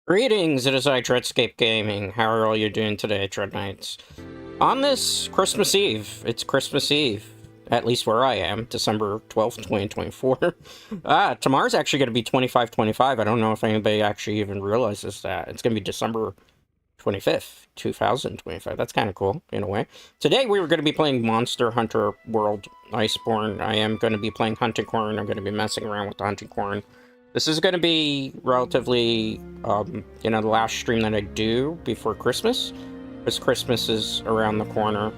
Greetings, it is I, Dreadscape Gaming. How are all you doing today, Dread Knights? On this Christmas Eve, it's Christmas Eve, at least where I am, December 12th, 2024. Tomorrow's actually going to be 25/25. I don't know if anybody actually even realizes that. It's going to be December 25th, 2025. That's kind of cool, in a way. Today, we were going to be playing Monster Hunter World Iceborne. I am going to be playing Hunting Corn. I'm going to be messing around with the Hunting Corn. This is going to be relatively, the last stream that I do before Christmas, because Christmas is around the corner,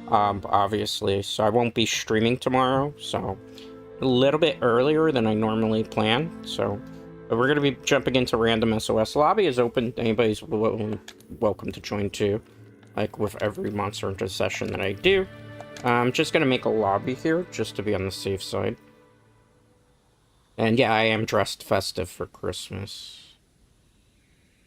obviously, so I won't be streaming tomorrow, so a little bit earlier than I normally plan, so but we're going to be jumping into random SOS. Lobby is open, anybody's welcome to join too, like with every Monster Hunter session that I do. I'm just going to make a lobby here, just to be on the safe side. And yeah, I am dressed festive for Christmas.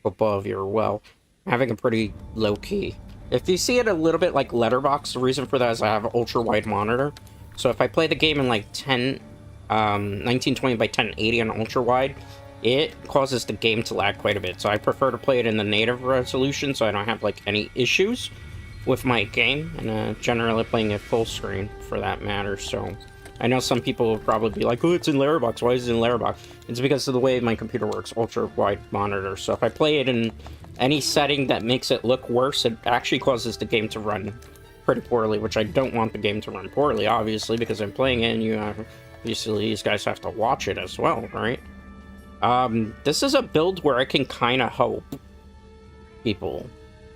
Hope all of you are well. Having a pretty low-key. If you see it a little bit like Letterboxd, the reason for that is I have an ultra-wide monitor. So if I play the game in like 1920 by 1080 on ultra-wide, it causes the game to lag quite a bit. So I prefer to play it in the native resolution so I don't have like any issues with my game. And generally playing it full screen for that matter, so... I know some people will probably be like, oh, it's in Letterboxd. Why is it in Letterboxd? It's because of the way my computer works, ultra-wide monitor. So if I play it in any setting that makes it look worse, it actually causes the game to run pretty poorly, which I don't want the game to run poorly, obviously, because I'm playing it, and obviously these guys have to watch it as well, right? This is a build where I can kind of help people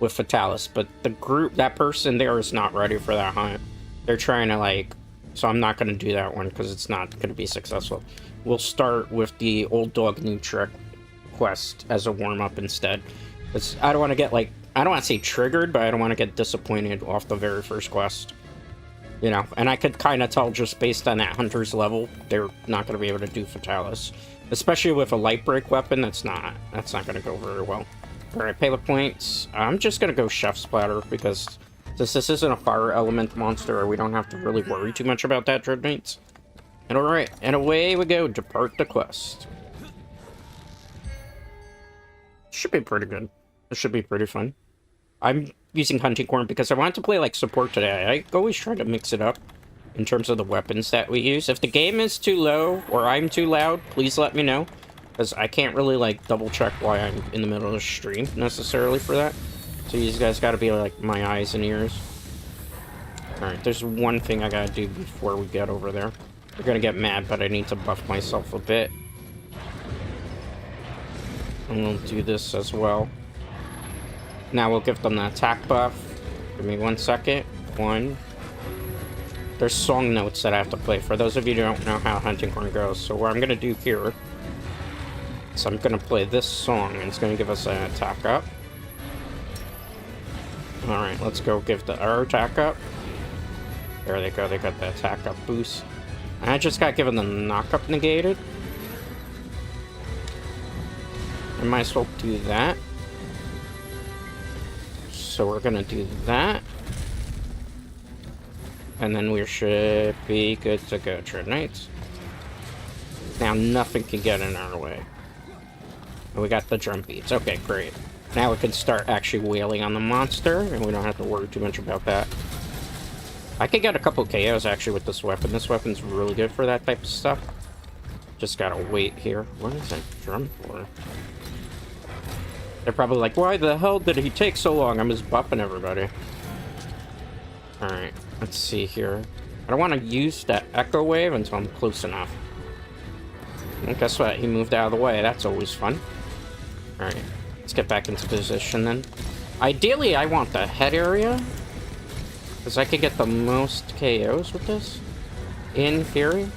with Fatalis, but the group, that person there is not ready for that hunt. They're trying to, like... So I'm not going to do that one because it's not going to be successful. We'll start with the Old Dog New Trick quest as a warm-up instead. Because I don't want to get, like, I don't want to say triggered, but I don't want to get disappointed off the very first quest. You know, and I could kind of tell just based on that hunter's level, they're not going to be able to do Fatalis. Especially with a light break weapon, that's not going to go very well. Alright, pay the points. I'm just going to go Chef Splatter because... Since this isn't a fire element monster, we don't have to really worry too much about that, Dread Knights. And alright, and away we go, depart the quest. Should be pretty good. It should be pretty fun. I'm using Hunting Corn because I wanted to play like support today. I always try to mix it up in terms of the weapons that we use. If the game is too low or I'm too loud, please let me know. Because I can't really like double check why I'm in the middle of the stream necessarily for that. So you guys gotta be like my eyes and ears. Alright, there's one thing I gotta do before we get over there. They're gonna get mad, but I need to buff myself a bit. And we'll do this as well. Now we'll give them the attack buff. Give me 1 second. One. There's song notes that I have to play for those of you who don't know how Hunting Corn goes. So what I'm gonna do here is I'm gonna play this song and it's gonna give us an attack up. Alright, let's go give our attack up. There they go, they got the attack up boost. I just got given the knock-up negated. I might as well do that. So we're gonna do that. And then we should be good to go, Dread Knights. Now nothing can get in our way. And we got the drum beats. Okay, great. Now we can start actually wailing on the monster, and we don't have to worry too much about that. I could get a couple KOs actually with this weapon. This weapon's really good for that type of stuff. Just gotta wait here. What is that drum for? They're probably like, why the hell did he take so long? I'm just buffing everybody. Alright, let's see here. I don't want to use that echo wave until I'm close enough. And guess what? He moved out of the way. That's always fun. Alright. Let's get back into position then. Ideally, I want the head area. Because I could get the most KOs with this. In theory.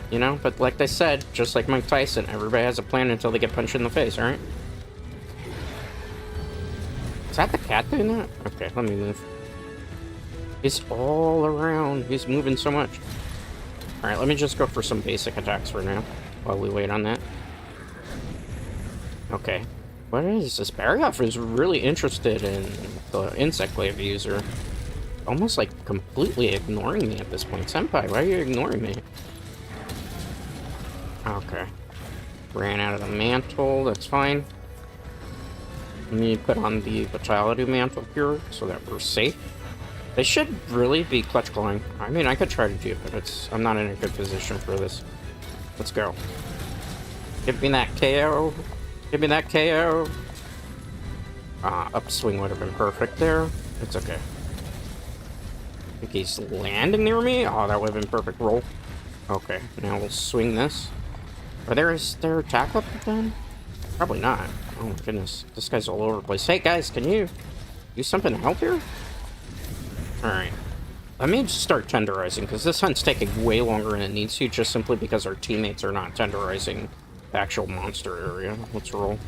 You know, but like I said, just like Mike Tyson, everybody has a plan until they get punched in the face, alright? Is that the cat doing that? Okay, let me move. He's all around. He's moving so much. Alright, let me just go for some basic attacks for now. While we wait on that. Okay. What is this? Barryoff is really interested in the insect glaive user. Almost like completely ignoring me at this point. Senpai, why are you ignoring me? Okay. Ran out of the mantle, that's fine. Let me put on the Vitality Mantle here so that we're safe. They should really be clutch clawing. I mean, I could try to do it, but I'm not in a good position for this. Let's go. Give me that KO. Give me that KO. Upswing would have been perfect there. It's okay. I think he's landing near me. Oh, that would have been perfect roll. Okay, now we'll swing this. Is there attack up then? Probably not. Oh my goodness. This guy's all over the place. Hey guys, can you do something to help here? Alright. Let me just start tenderizing, because this hunt's taking way longer than it needs to, just simply because our teammates are not tenderizing the actual monster area. Let's roll.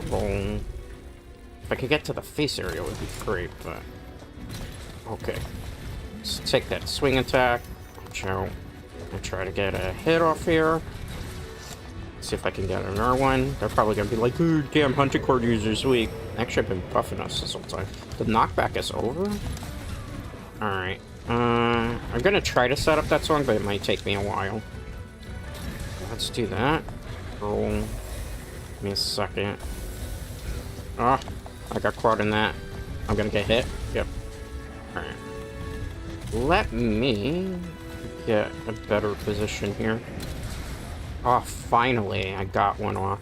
Roll. If I could get to the face area, it would be great, but... Okay. Let's take that swing attack. Watch out. I'll try to get a hit off here. See if I can get another one. They're probably going to be like, oh, damn, hunting cord users weak. Actually, I've been buffing us this whole time. The knockback is over? Alright. I'm going to try to set up that song, but it might take me a while. Let's do that. Roll. Give me a second. Ah, I got caught in that. I'm going to get hit. Yep. Alright. Let me get a better position here. Oh, finally, I got one off.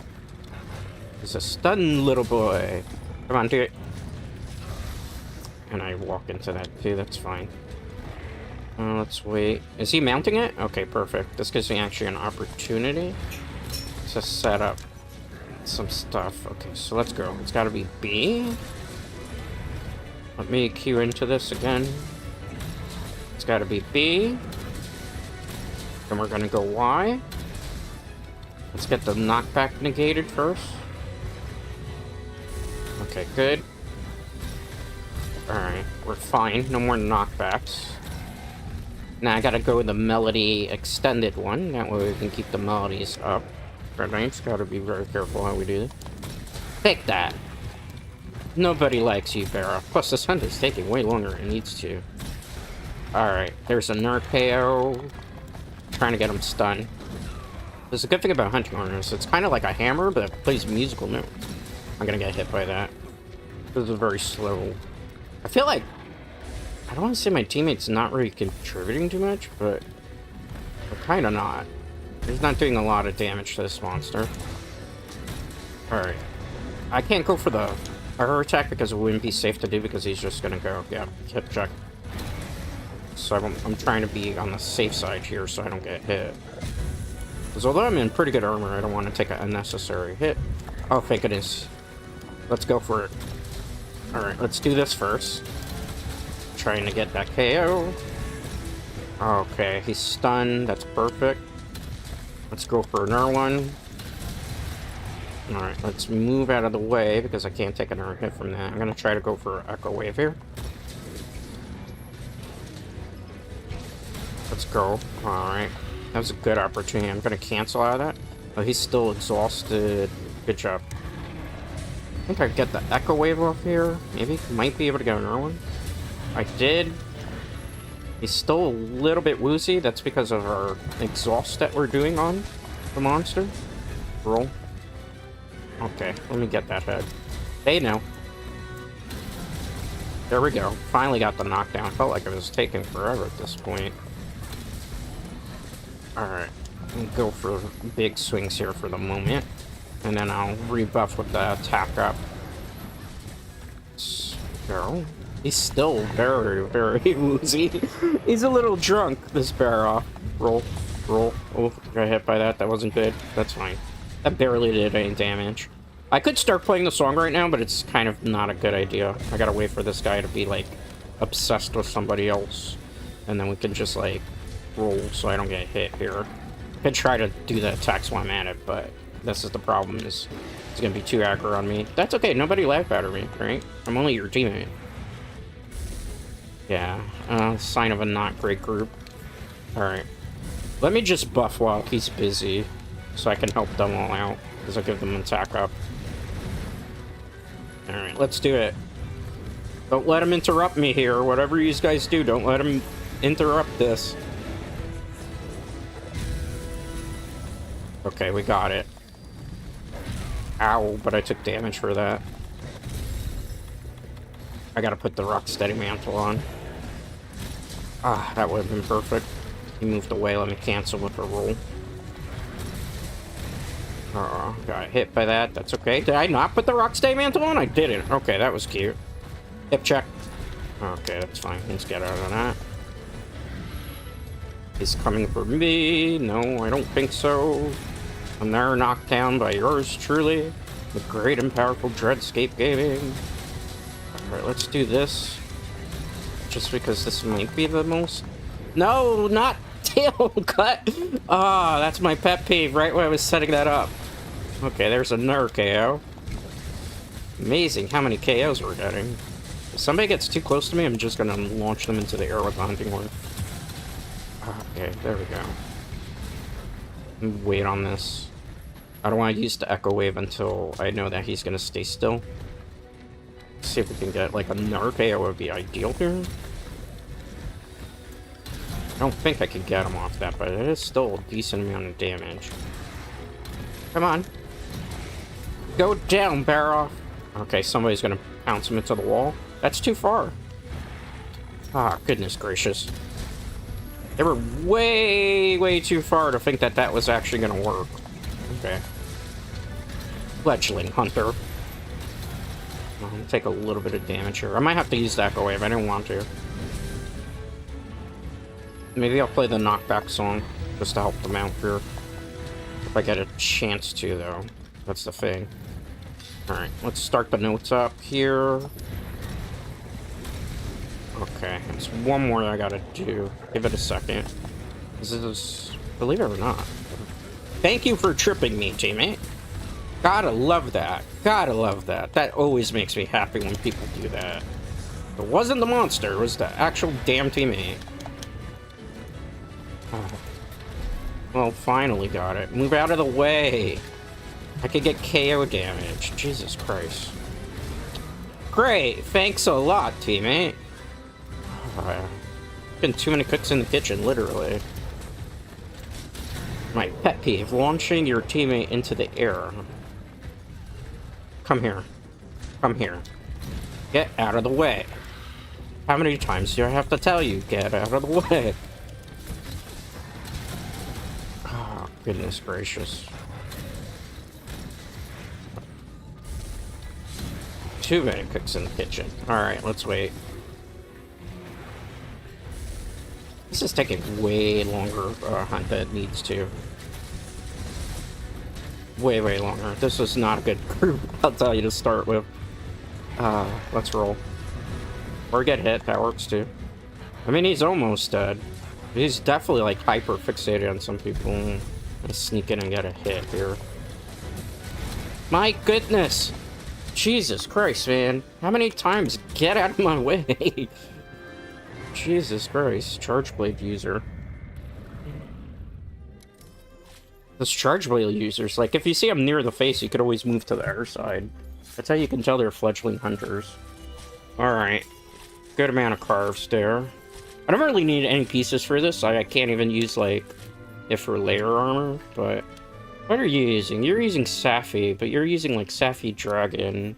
He's a stun little boy. Come on, do it. And I walk into that too, that's fine. Let's wait. Is he mounting it? Okay, perfect. This gives me actually an opportunity to set up some stuff. Okay, so let's go. It's gotta be B. Let me queue into this again. It's gotta be B. Then we're gonna go Y. Let's get the knockback negated first. Okay, good. Alright, we're fine. No more knockbacks. Now I gotta go with the melody extended one. That way we can keep the melodies up. Red Knight's gotta be very careful how we do this. Take that! Nobody likes you, Vera. Plus, this hunt is taking way longer than it needs to. Alright, there's a nerd KO. Trying to get him stunned. There's a good thing about hunting harness. It's kind of like a hammer, but it plays musical notes. I'm gonna get hit by that. This is very slow. I feel like... I don't want to say my teammate's not really contributing too much, but... they're kind of not. He's not doing a lot of damage to this monster. Alright. I can't go for the fire attack because it wouldn't be safe to do because he's just gonna go, yeah, hit check. So I'm trying to be on the safe side here so I don't get hit. Because although I'm in pretty good armor, I don't want to take an unnecessary hit. Oh, thank goodness. Let's go for it. Alright, let's do this first. Trying to get that KO. Okay, he's stunned. That's perfect. Let's go for another one. Alright, let's move out of the way because I can't take another hit from that. I'm going to try to go for Echo Wave here. Let's go. Alright. That was a good opportunity. I'm going to cancel out of that. Oh, he's still exhausted. Good job. I think I get the Echo Wave off here. Maybe. Might be able to get another one. I did. He's still a little bit woozy. That's because of our exhaust that we're doing on the monster. Roll. Okay, let me get that head. Hey, now. There we go. Finally got the knockdown. Felt like it was taking forever at this point. Alright. Go for big swings here for the moment. And then I'll rebuff with the attack up. Let's go. He's still very, very woozy. He's a little drunk, this bear. Roll. Roll. Oh, got hit by that. That wasn't good. That's fine. That barely did any damage. I could start playing the song right now, but it's kind of not a good idea. I gotta wait for this guy to be, like, obsessed with somebody else. And then we can just, like, roll so I don't get hit here. I could try to do the attacks while I'm at it, but this is the problem, is it's gonna be too aggro on me. That's okay, nobody laugh at me, right? I'm only your teammate. Yeah, sign of a not great group. Alright. Let me just buff while he's busy, so I can help them all out, because I'll give them an attack up. Alright, let's do it. Don't let him interrupt me here. Whatever you guys do, don't let him interrupt this. Okay, we got it. Ow, but I took damage for that. I gotta put the Rocksteady mantle on. Ah, that would have been perfect. He moved away, let me cancel with a roll. Got hit by that, that's okay. Did I not put the Rocksteady mantle on? I didn't. Okay, that was cute. Hip check. Okay, that's fine. Let's get out of that. He's coming for me. No, I don't think so. I'm there, knocked down by yours truly. The great and powerful Dreadscape Gaming. Alright, let's do this. Just because this might be the most... No, not tail cut! Ah, that's my pet peeve right when I was setting that up. Okay, there's another KO. Amazing how many KOs we're getting. If somebody gets too close to me, I'm just gonna launch them into the air with the hunting horn. Okay, there we go. Wait on this. I don't want to use the Echo Wave until I know that he's gonna stay still. See if we can get like another KO would be ideal here. I don't think I could get him off that, but it is still a decent amount of damage. Come on. Go down, Baroff. Okay, somebody's gonna pounce him into the wall. That's too far. Ah, goodness gracious. They were way too far to think that that was actually gonna work. Okay. Fledgling Hunter. I'm gonna take a little bit of damage here. I might have to use the Echo Wave. I didn't want to. Maybe I'll play the knockback song just to help them out here. If I get a chance to, though. That's the thing. Alright, let's start the notes up here. Okay, there's one more I gotta do. Give it a second. This is... Believe it or not. Thank you for tripping me, teammate. Gotta love that. Gotta love that. That always makes me happy when people do that. It wasn't the monster, it was the actual damn teammate. Well, finally got it. Move out of the way. I could get KO damage. Jesus Christ. Great. Thanks a lot, teammate. Been too many cooks in the kitchen, literally. My pet peeve, launching your teammate into the air. Come here. Come here. Get out of the way. How many times do I have to tell you, get out of the way? Oh, goodness gracious. Too many cooks in the kitchen. Alright, let's wait. This is taking way longer hunt than it needs to. Way longer. This is not a good group, I'll tell you to start with. Let's roll. Or get hit, that works too. I mean, he's almost dead. He's definitely like hyper fixated on some people. Let's sneak in and get a hit here. My goodness! Jesus Christ, man. How many times? Get out of my way! Jesus Christ. Charge Blade user. Those Charge Blade users, like, if you see them near the face, you could always move to the other side. That's how you can tell they're fledgling hunters. Alright. Good amount of carves there. I don't really need any pieces for this. I can't even use, like, it for layer armor, but... What are you using? You're using Safi, but you're using, like, Safi Dragon.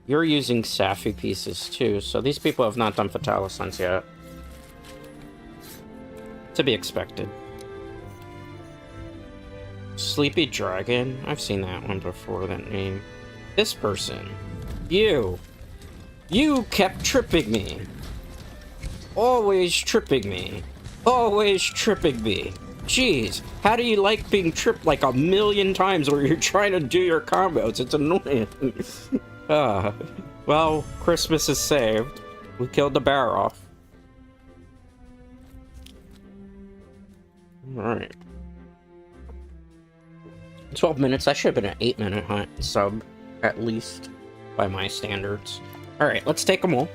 You're using Safi pieces, too, so these people have not done Fatalisance yet. To be expected. Sleepy Dragon? I've seen that one before, that name. This person. You! You kept tripping me! Always tripping me! Always tripping me! Jeez, how do you like being tripped like a million times where you're trying to do your combos? It's annoying. Well, Christmas is saved. We killed the bear off. Alright. 12 minutes, that should have been an 8-minute hunt sub, at least, by my standards. Alright, let's take them all.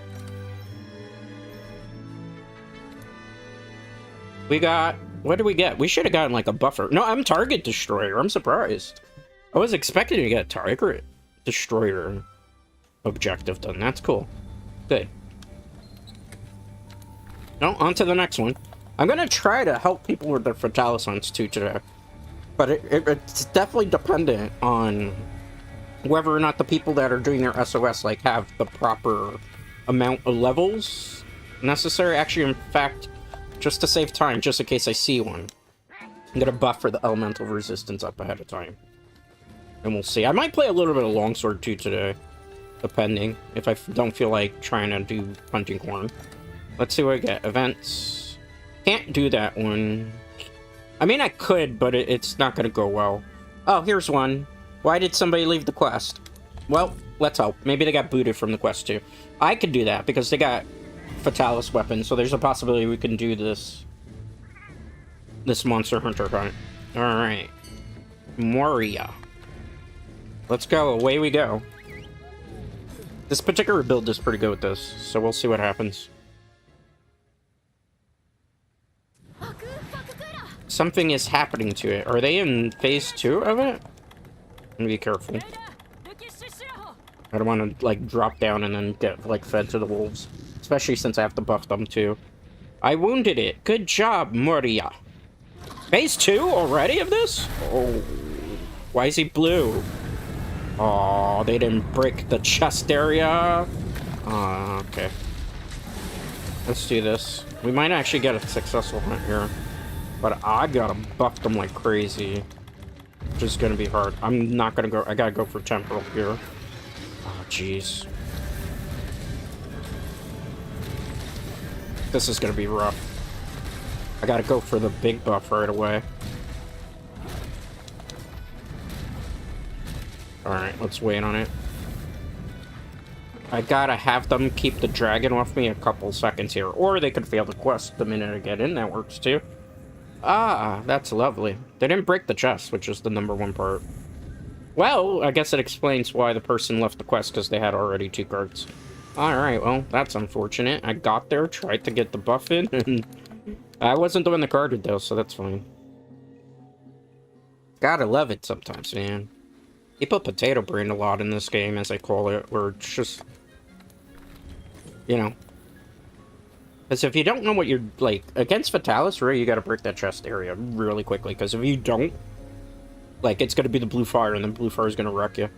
We got... What did we get? We should have gotten, like, a buffer. No, I'm Target Destroyer. I'm surprised. I was expecting to get Target Destroyer objective done. That's cool. Good. No, on to the next one. I'm gonna try to help people with their Fatalisance too today. But it's definitely dependent on whether or not the people that are doing their SOS, like, have the proper amount of levels necessary. Actually, in fact, just to save time, just in case I see one, I'm gonna buffer the elemental resistance up ahead of time. And we'll see. I might play a little bit of Longsword too today, depending, if I don't feel like trying to do Hunting Horn. Let's see what I get. Events. Can't do that one. I mean, I could, but it's not gonna go well. Oh, here's one. Why did somebody leave the quest? Well, let's hope. Maybe they got booted from the quest too. I could do that because they got Fatalis weapons, so there's a possibility we can do this monster hunter hunt. Alright. Moria. Let's go. Away we go. This particular build is pretty good with this, so we'll see what happens. Something is happening to it. Are they in phase 2 of it? I'm gonna be careful. I don't want to, like, drop down and then get, like, fed to the wolves. Especially since I have to buff them, too. I wounded it. Good job, Moria. Phase 2 already of this? Oh. Why is he blue? Oh, they didn't break the chest area. Okay. Let's do this. We might actually get a successful hunt here. But I gotta buff them like crazy. Which is gonna be hard. I'm not gonna go. I gotta go for temporal here. Oh, jeez. This is gonna be rough. I gotta go for the big buff right away. Alright, let's wait on it. I gotta have them keep the dragon off me a couple seconds here. Or they could fail the quest the minute I get in. That works too. Ah, that's lovely. They didn't break the chest, which is the #1 part. Well, I guess it explains why the person left the quest, because they had already 2 cards. Alright, well, that's unfortunate. I got there, tried to get the buff in, and I wasn't the one that carded, though, so that's fine. Gotta love it sometimes, man. People potato brain a lot in this game, as I call it, where it's just, you know. Because if you don't know what you're, like, against Fatalis, really, you gotta break that chest area really quickly, because if you don't, like, it's gonna be the blue fire, and then blue fire is gonna wreck you.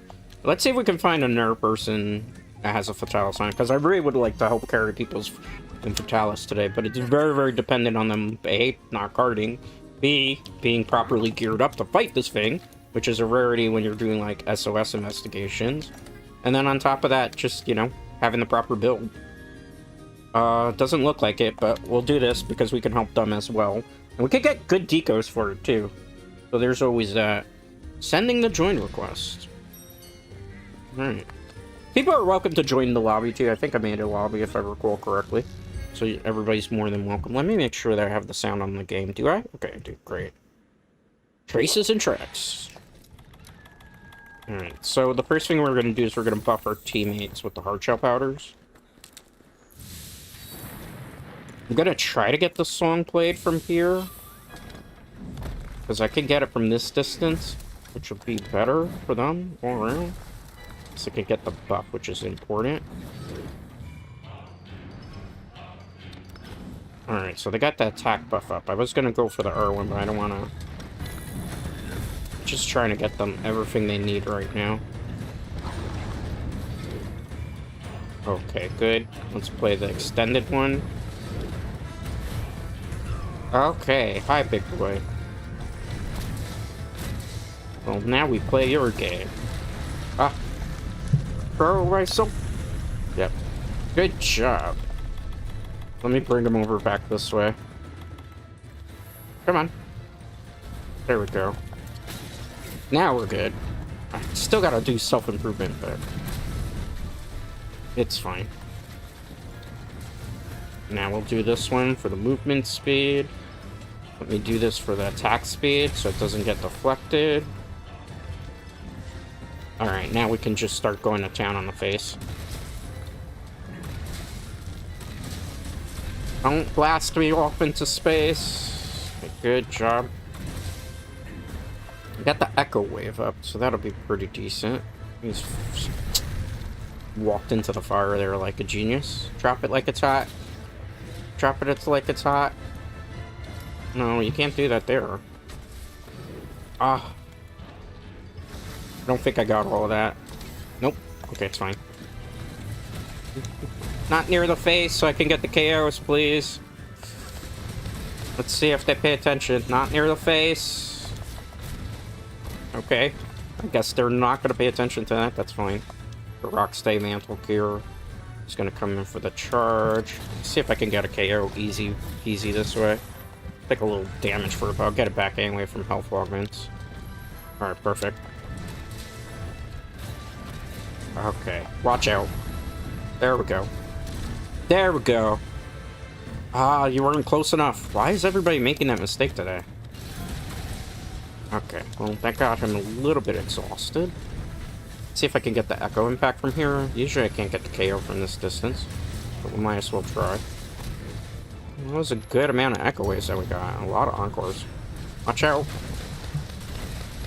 Let's see if we can find another person that has a Fatalis on it, because I really would like to help carry people's in Fatalis today, but it's very, very dependent on them, A, not carding, B, being properly geared up to fight this thing, which is a rarity when you're doing, like, SOS investigations. And then on top of that, just, you know, having the proper build. Doesn't look like it, but we'll do this because we can help them as well. And we could get good decos for it, too. So there's always that. Sending the join request. Alright. People are welcome to join the lobby, too. I think I made a lobby, if I recall correctly. So everybody's more than welcome. Let me make sure that I have the sound on the game. Do I? Okay, I do. Great. Traces and tracks. Alright, so the first thing we're going to do is we're going to buff our teammates with the hardshell powders. I'm going to try to get the song played from here. Because I can get it from this distance, which would be better for them all around. So I can get the buff, which is important. Alright, so they got the attack buff up. I was going to go for the Irwin, but I don't want to. Just trying to get them everything they need right now. Okay, good. Let's play the extended one. Okay, hi, big boy. Well, now we play your game. Ah. Pro rifle. Yep. Good job. Let me bring him over back this way. Come on. There we go. Now we're good. I still gotta do self-improvement, but it's fine. Now we'll do this one for the movement speed. Let me do this for the attack speed so it doesn't get deflected. Alright, now we can just start going to town on the face. Don't blast me off into space. Good job. We got the echo wave up, so that'll be pretty decent. He's walked into the fire there like a genius. Drop it like it's hot. Drop it like it's hot. No, you can't do that there. Ah. I don't think I got all of that. Nope. Okay, it's fine. Not near the face, so I can get the KOs, please. Let's see if they pay attention. Not near the face. Okay. I guess they're not going to pay attention to that. That's fine. The Rock Stay Mantle here. He's going to come in for the charge. See if I can get a KO easy peasy this way. Take a little damage for it, but I'll get it back anyway from health augments. Alright, perfect. Okay, watch out. There we go. There we go. Ah, you weren't close enough. Why is everybody making that mistake today? Okay, well, that got him a little bit exhausted. See if I can get the Echo Impact from here. Usually I can't get the KO from this distance, but we might as well try. That was a good amount of Echo Waves that we got. A lot of Encores. Watch out.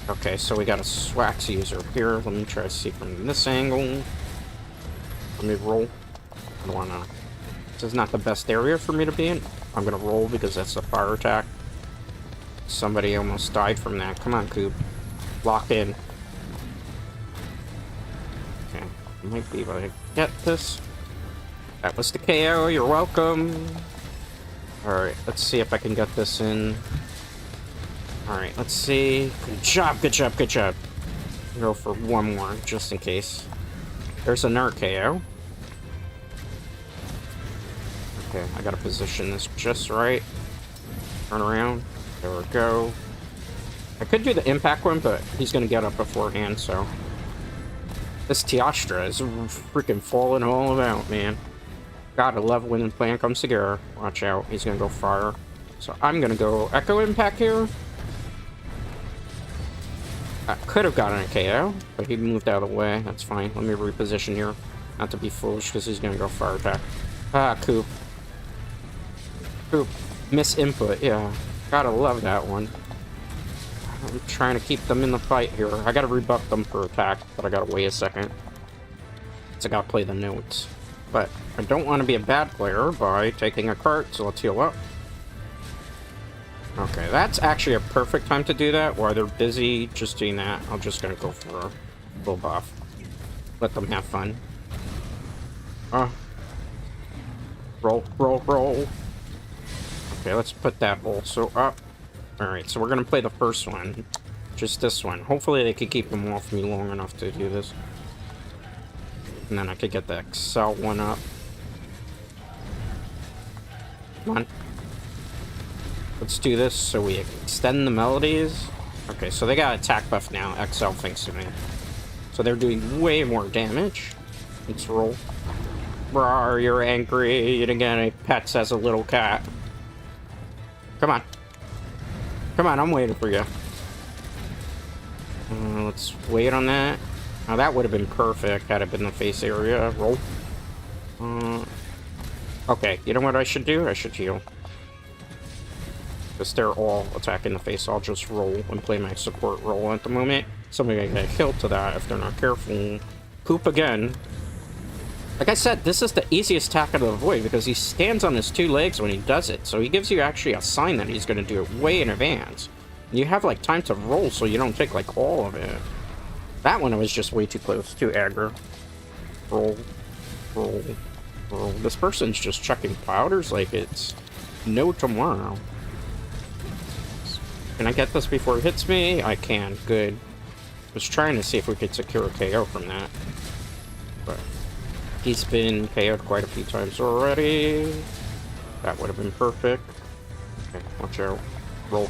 Okay, so we got a Swax user here. Let me try to see from this angle. Let me roll. I don't wanna... This is not the best area for me to be in. I'm gonna roll because that's a fire attack. Somebody almost died from that. Come on, Coop. Lock in. Okay, I might be able to get this. That was the KO. You're welcome. Alright, let's see if I can get this in. Alright, let's see. Good job, good job, good job. Go for one more, just in case. There's another KO. Okay, I gotta position this just right. Turn around. There we go. I could do the impact one, but he's gonna get up beforehand, so... This Teostra is freaking falling all about, man. Gotta love when the plan comes together. Watch out, he's gonna go fire. So I'm gonna go Echo Impact here. I could have gotten a KO, but he moved out of the way. That's fine. Let me reposition here. Not to be foolish, because he's gonna go fire attack. Ah, Coop. Coop. Miss input, yeah. Gotta love that one. I'm trying to keep them in the fight here. I gotta rebuff them for attack, but I gotta wait a second. So I gotta play the notes. But I don't want to be a bad player by taking a cart, so let's heal up. Okay, that's actually a perfect time to do that. While they're busy just doing that, I'm just gonna go for a little buff. Let them have fun. Roll, roll, roll. Okay, let's put that also up. Alright, so we're gonna play the first one. Just this one. Hopefully they can keep them off me long enough to do this. And then I could get the Excel one up. Come on. Let's do this so we extend the melodies. Okay, so they got attack buff now. Excel thanks to me. So they're doing way more damage. Let's roll. Rawr, you're angry. You didn't get any pets as a little cat. Come on. Come on, I'm waiting for you. Let's wait on that. Now that would have been perfect had it been the face area. Roll. Okay, you know what I should do? I should heal. Because they're all attacking the face. I'll just roll and play my support role at the moment. Somebody gonna get killed to that if they're not careful. Poop again. Like I said, this is the easiest attack to avoid because he stands on his two legs when he does it. So he gives you actually a sign that he's gonna do it way in advance. You have like time to roll so you don't take like all of it. That one was just way too close, too aggro. Roll, roll, roll. This person's just chucking powders like it's no tomorrow. Can I get this before it hits me? I can. Good. I was trying to see if we could secure a KO from that. But he's been KO'd quite a few times already. That would have been perfect. Okay, watch out. Roll.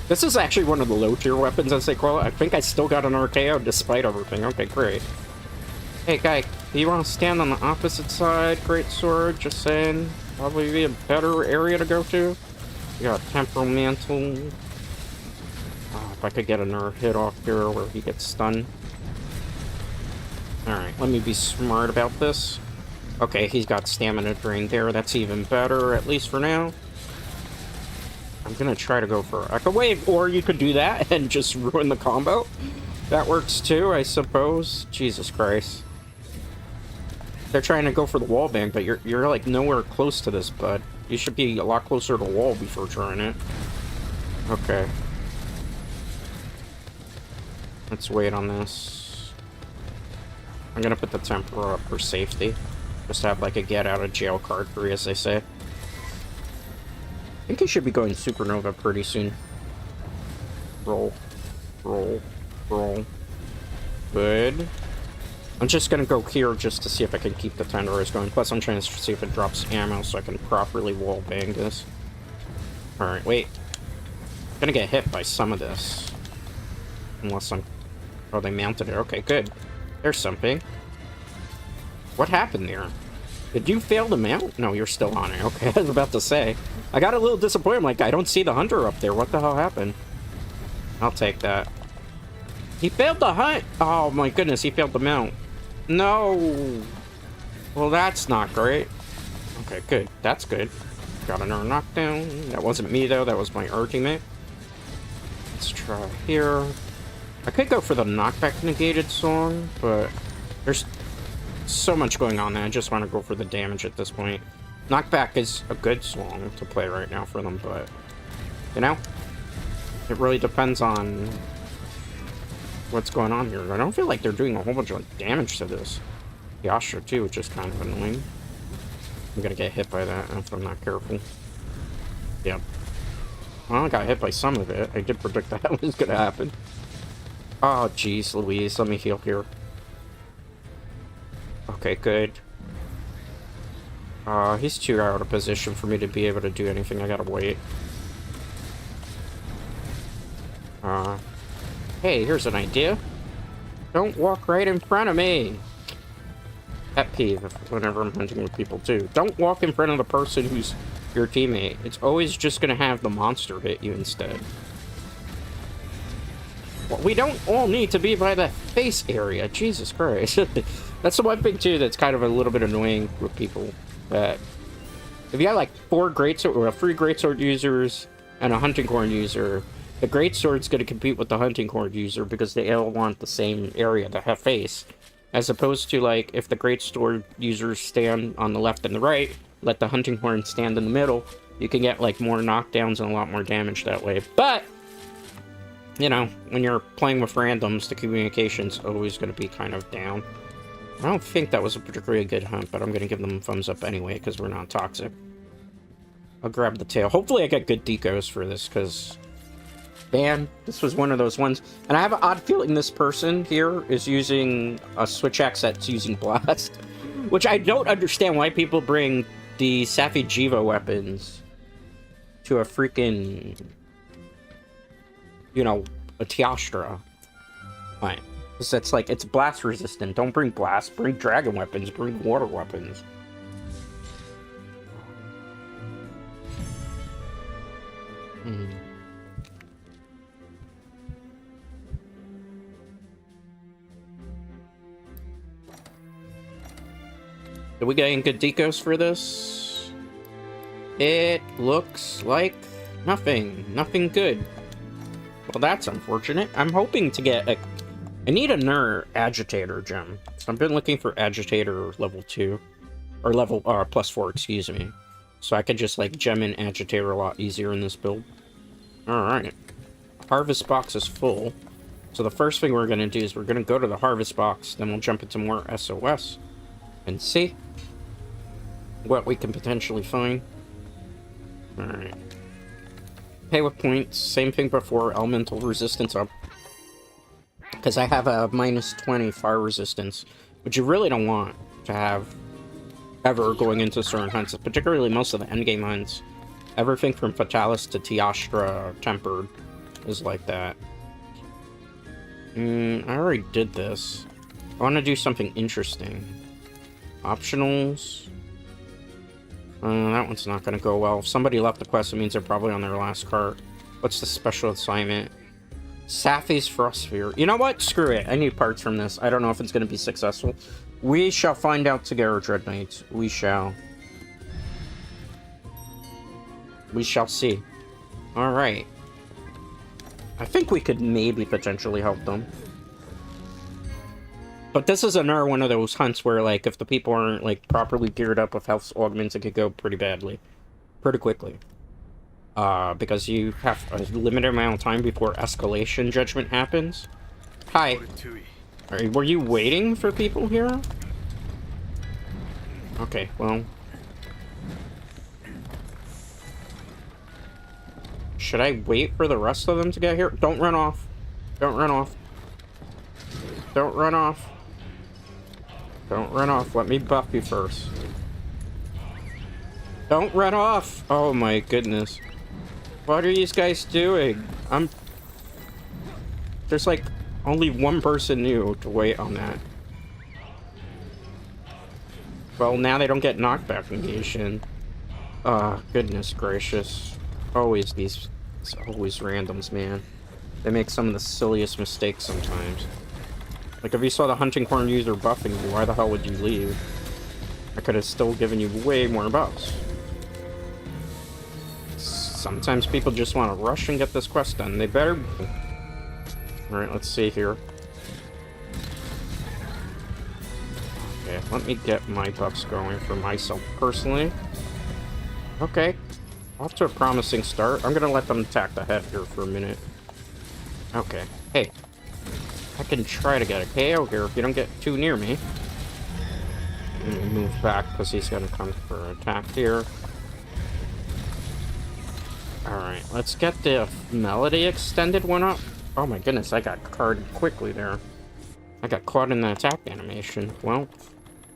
This is actually one of the low-tier weapons, as they call it. I think I still got an RKO despite everything. Okay, great. Hey, guy, do you want to stand on the opposite side? Great sword, just saying. Probably be a better area to go to. You got Temporal Mantle. If I could get another hit off here where he gets stunned. Alright, let me be smart about this. Okay, he's got Stamina Drain there. That's even better, at least for now. I'm gonna try to go for Echo Wave, or you could do that and just ruin the combo. That works too, I suppose. Jesus Christ. They're trying to go for the wall bang, but you're like nowhere close to this, bud. You should be a lot closer to the wall before trying it. Okay. Let's wait on this. I'm gonna put the temper up for safety. Just have like a get out of jail card free, as they say. I think he should be going supernova pretty soon. Roll. Roll. Roll. Good. I'm just gonna go here just to see if I can keep the tenderized going. Plus, I'm trying to see if it drops ammo so I can properly wall bang this. Alright, wait. I'm gonna get hit by some of this. Unless I'm... Oh, they mounted it. Okay, good. There's something. What happened there? Did you fail to mount? No, you're still on it. Okay, I was about to say. I got a little disappointed. I'm like, I don't see the hunter up there. What the hell happened? I'll take that. He failed to hunt! Oh my goodness, he failed to mount. No! Well, that's not great. Okay, good. That's good. Got another knockdown. That wasn't me, though. That was my teammate. Let's try here. I could go for the knockback negated song, but there's so much going on that I just want to go for the damage at this point. Knockback is a good song to play right now for them, but, you know, it really depends on what's going on here. I don't feel like they're doing a whole bunch of damage to this Yasha too, which is kind of annoying. I'm gonna get hit by that if I'm not careful. Yep. Well, I got hit by some of it. I did predict that was gonna happen. Oh, jeez Louise. Let me heal here. Okay, good. He's too out of position for me to be able to do anything. I gotta wait. Hey, here's an idea. Don't walk right in front of me. Pet peeve whenever I'm hunting with people, too. Don't walk in front of the person who's your teammate. It's always just gonna have the monster hit you instead. Well, we don't all need to be by the face area. Jesus Christ. That's the one thing, too, that's kind of a little bit annoying with people. That if you got, like, 3 greatsword users and a hunting horn user, the greatsword's going to compete with the hunting horn user because they all want the same area to have face. As opposed to, like, if the greatsword users stand on the left and the right, let the hunting horn stand in the middle, you can get, like, more knockdowns and a lot more damage that way. But, you know, when you're playing with randoms, the communication's always going to be kind of down. I don't think that was a particularly good hunt, but I'm going to give them a thumbs up anyway because we're not toxic. I'll grab the tail. Hopefully I get good decos for this because... Man, this was one of those ones. And I have an odd feeling this person here is using a switch axe that's using blast. Which I don't understand why people bring the Safi Jiva weapons to a freaking, you know, a Tiastra. Right. Because that's like, it's blast resistant. Don't bring blast. Bring dragon weapons. Bring water weapons. Are we getting good decos for this? It looks like nothing. Nothing good. Well, that's unfortunate. I'm hoping to get a... I need a agitator gem. So I've been looking for agitator level 2. Or level... +4, excuse me. So I could just, like, gem in agitator a lot easier in this build. Alright. Harvest box is full. So the first thing we're going to do is we're going to go to the harvest box. Then we'll jump into more SOS. And see what we can potentially find. Alright. Pay with points. Same thing before. Elemental resistance up. Because I have a -20 fire resistance. Which you really don't want to have ever going into certain hunts. Particularly most of the endgame hunts. Everything from Fatalis to Tiastra Tempered is like that. I already did this. I want to do something interesting. Optionals. That one's not going to go well. If somebody left the quest, it means they're probably on their last cart. What's the special assignment? Safi's Frostsphere. You know what? Screw it. I need parts from this. I don't know if it's going to be successful. We shall find out together, Dread Knights. We shall. We shall see. Alright. I think we could maybe potentially help them. But this is another one of those hunts where, like, if the people aren't, like, properly geared up with health augments, it could go pretty badly. Pretty quickly. Because you have a limited amount of time before escalation judgment happens. Hi. Were you waiting for people here? Okay, well... Should I wait for the rest of them to get here? Don't run off. Don't run off. Don't run off. Don't run off. Let me buff you first. Don't run off! Oh my goodness. What are these guys doing? There's like only one person new to wait on that. Well, now they don't get knockback negation. Goodness gracious. Always it's always randoms, man. They make some of the silliest mistakes sometimes. Like, if you saw the hunting corn user buffing you, why the hell would you leave? I could have still given you way more buffs. Sometimes people just want to rush and get this quest done. They better... Alright, let's see here. Okay, let me get my buffs going for myself personally. Okay. Off to a promising start. I'm gonna let them attack the head here for a minute. Okay. Hey. I can try to get a KO here if you don't get too near me. Let me move back because he's gonna come for an attack here. Alright, let's get the melody extended one up. Oh my goodness, I got carded quickly there. I got caught in the attack animation. Well,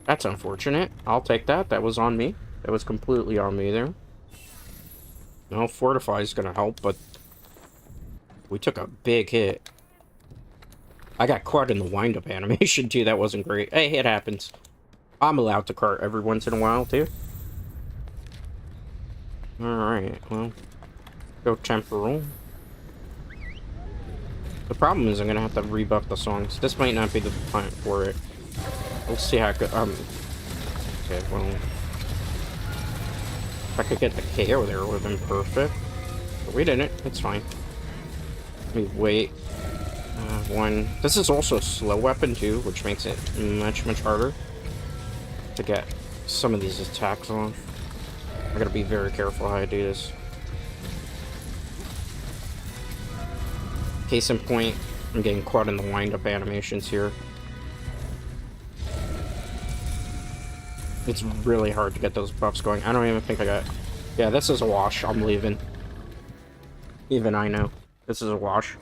that's unfortunate. I'll take that. That was on me. That was completely on me there. No, Fortify is gonna help, but we took a big hit. I got caught in the wind-up animation, too. That wasn't great. Hey, it happens. I'm allowed to cart every once in a while, too. Alright, well. Go temporal. The problem is I'm gonna have to rebuff the songs. This might not be the time for it. We'll see how it goes. Okay, well... If I could get the KO there, it would have been perfect. But we didn't. It's fine. Let me wait. One. This is also a slow weapon too, which makes it much harder to get some of these attacks off. I gotta be very careful how I do this. Case in point, I'm getting caught in the wind-up animations here. It's really hard to get those buffs going. I don't even think I got... Yeah, this is a wash. I'm leaving. Even I know. This is a wash.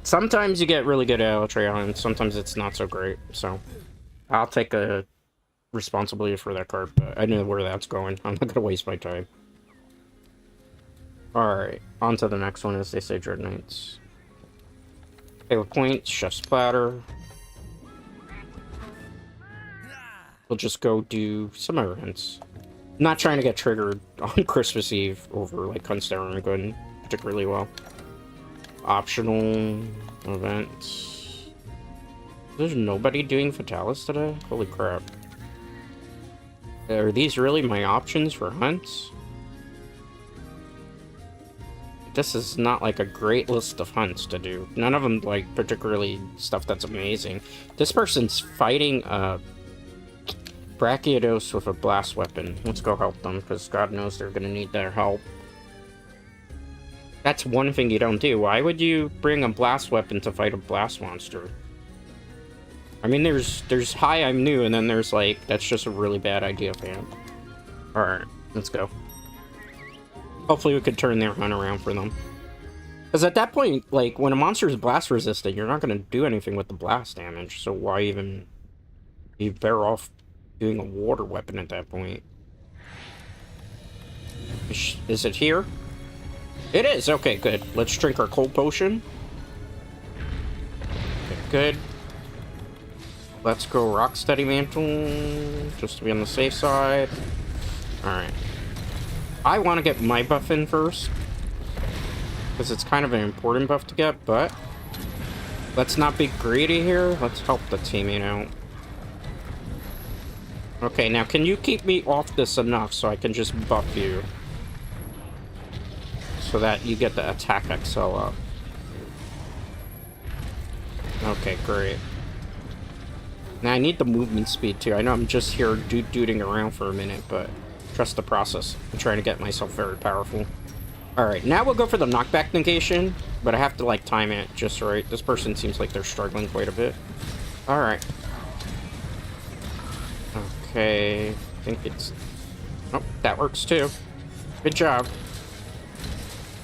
Sometimes you get really good at Elytra, and sometimes it's not so great, so... I'll take a responsibility for that card, but I know where that's going. I'm not gonna waste my time. Alright, on to the next one, as they say, Dread Knights. Okay, with points, Chef's Platter. We'll just go do some events. I'm not trying to get triggered on Christmas Eve over, like, Huntsdown going particularly well. Optional events. There's nobody doing Fatalis today? Holy crap. Are these really my options for hunts? This is not like a great list of hunts to do. None of them like particularly stuff that's amazing. This person's fighting Brachiodos with a blast weapon. Let's go help them, because God knows they're gonna need their help. That's one thing you don't do. Why would you bring a blast weapon to fight a blast monster? I mean, there's hi, I'm new, and then there's like, that's just a really bad idea, fam. Alright, let's go. Hopefully we could turn their hunt around for them. Because at that point, like, when a monster is blast resistant, you're not going to do anything with the blast damage, so why even be better off doing a water weapon at that point? Is it here? It is! Okay, good. Let's drink our cold potion. Okay, good. Let's go Rocksteady Mantle, just to be on the safe side. Alright. I want to get my buff in first, because it's kind of an important buff to get, but let's not be greedy here. Let's help the teammate out. Okay, now can you keep me off this enough so I can just buff you? So that you get the attack XL up. Okay, great. Now I need the movement speed too. I know I'm just here dooting around for a minute, but trust the process. I'm trying to get myself very powerful. Alright, now we'll go for the knockback negation, but I have to, like, time it just right. This person seems like they're struggling quite a bit. Alright. Okay, I think it's... Oh, that works too. Good job.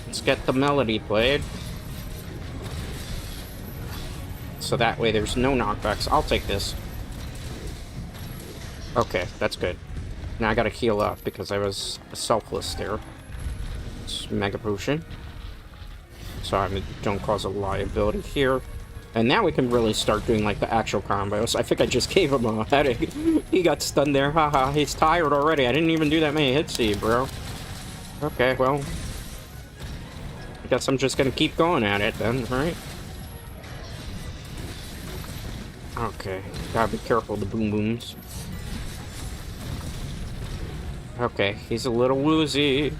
Let's get the melody played. So that way there's no knockbacks. I'll take this. Okay, that's good. Now I gotta heal up because I was selfless there. It's Mega Potion. So I don't cause a liability here. And now we can really start doing like the actual combos. I think I just gave him a headache. He got stunned there. Haha, he's tired already. I didn't even do that many hits to you, bro. Okay, well. I guess I'm just gonna keep going at it then, right? Okay, gotta be careful of the boom booms. Okay, he's a little woozy.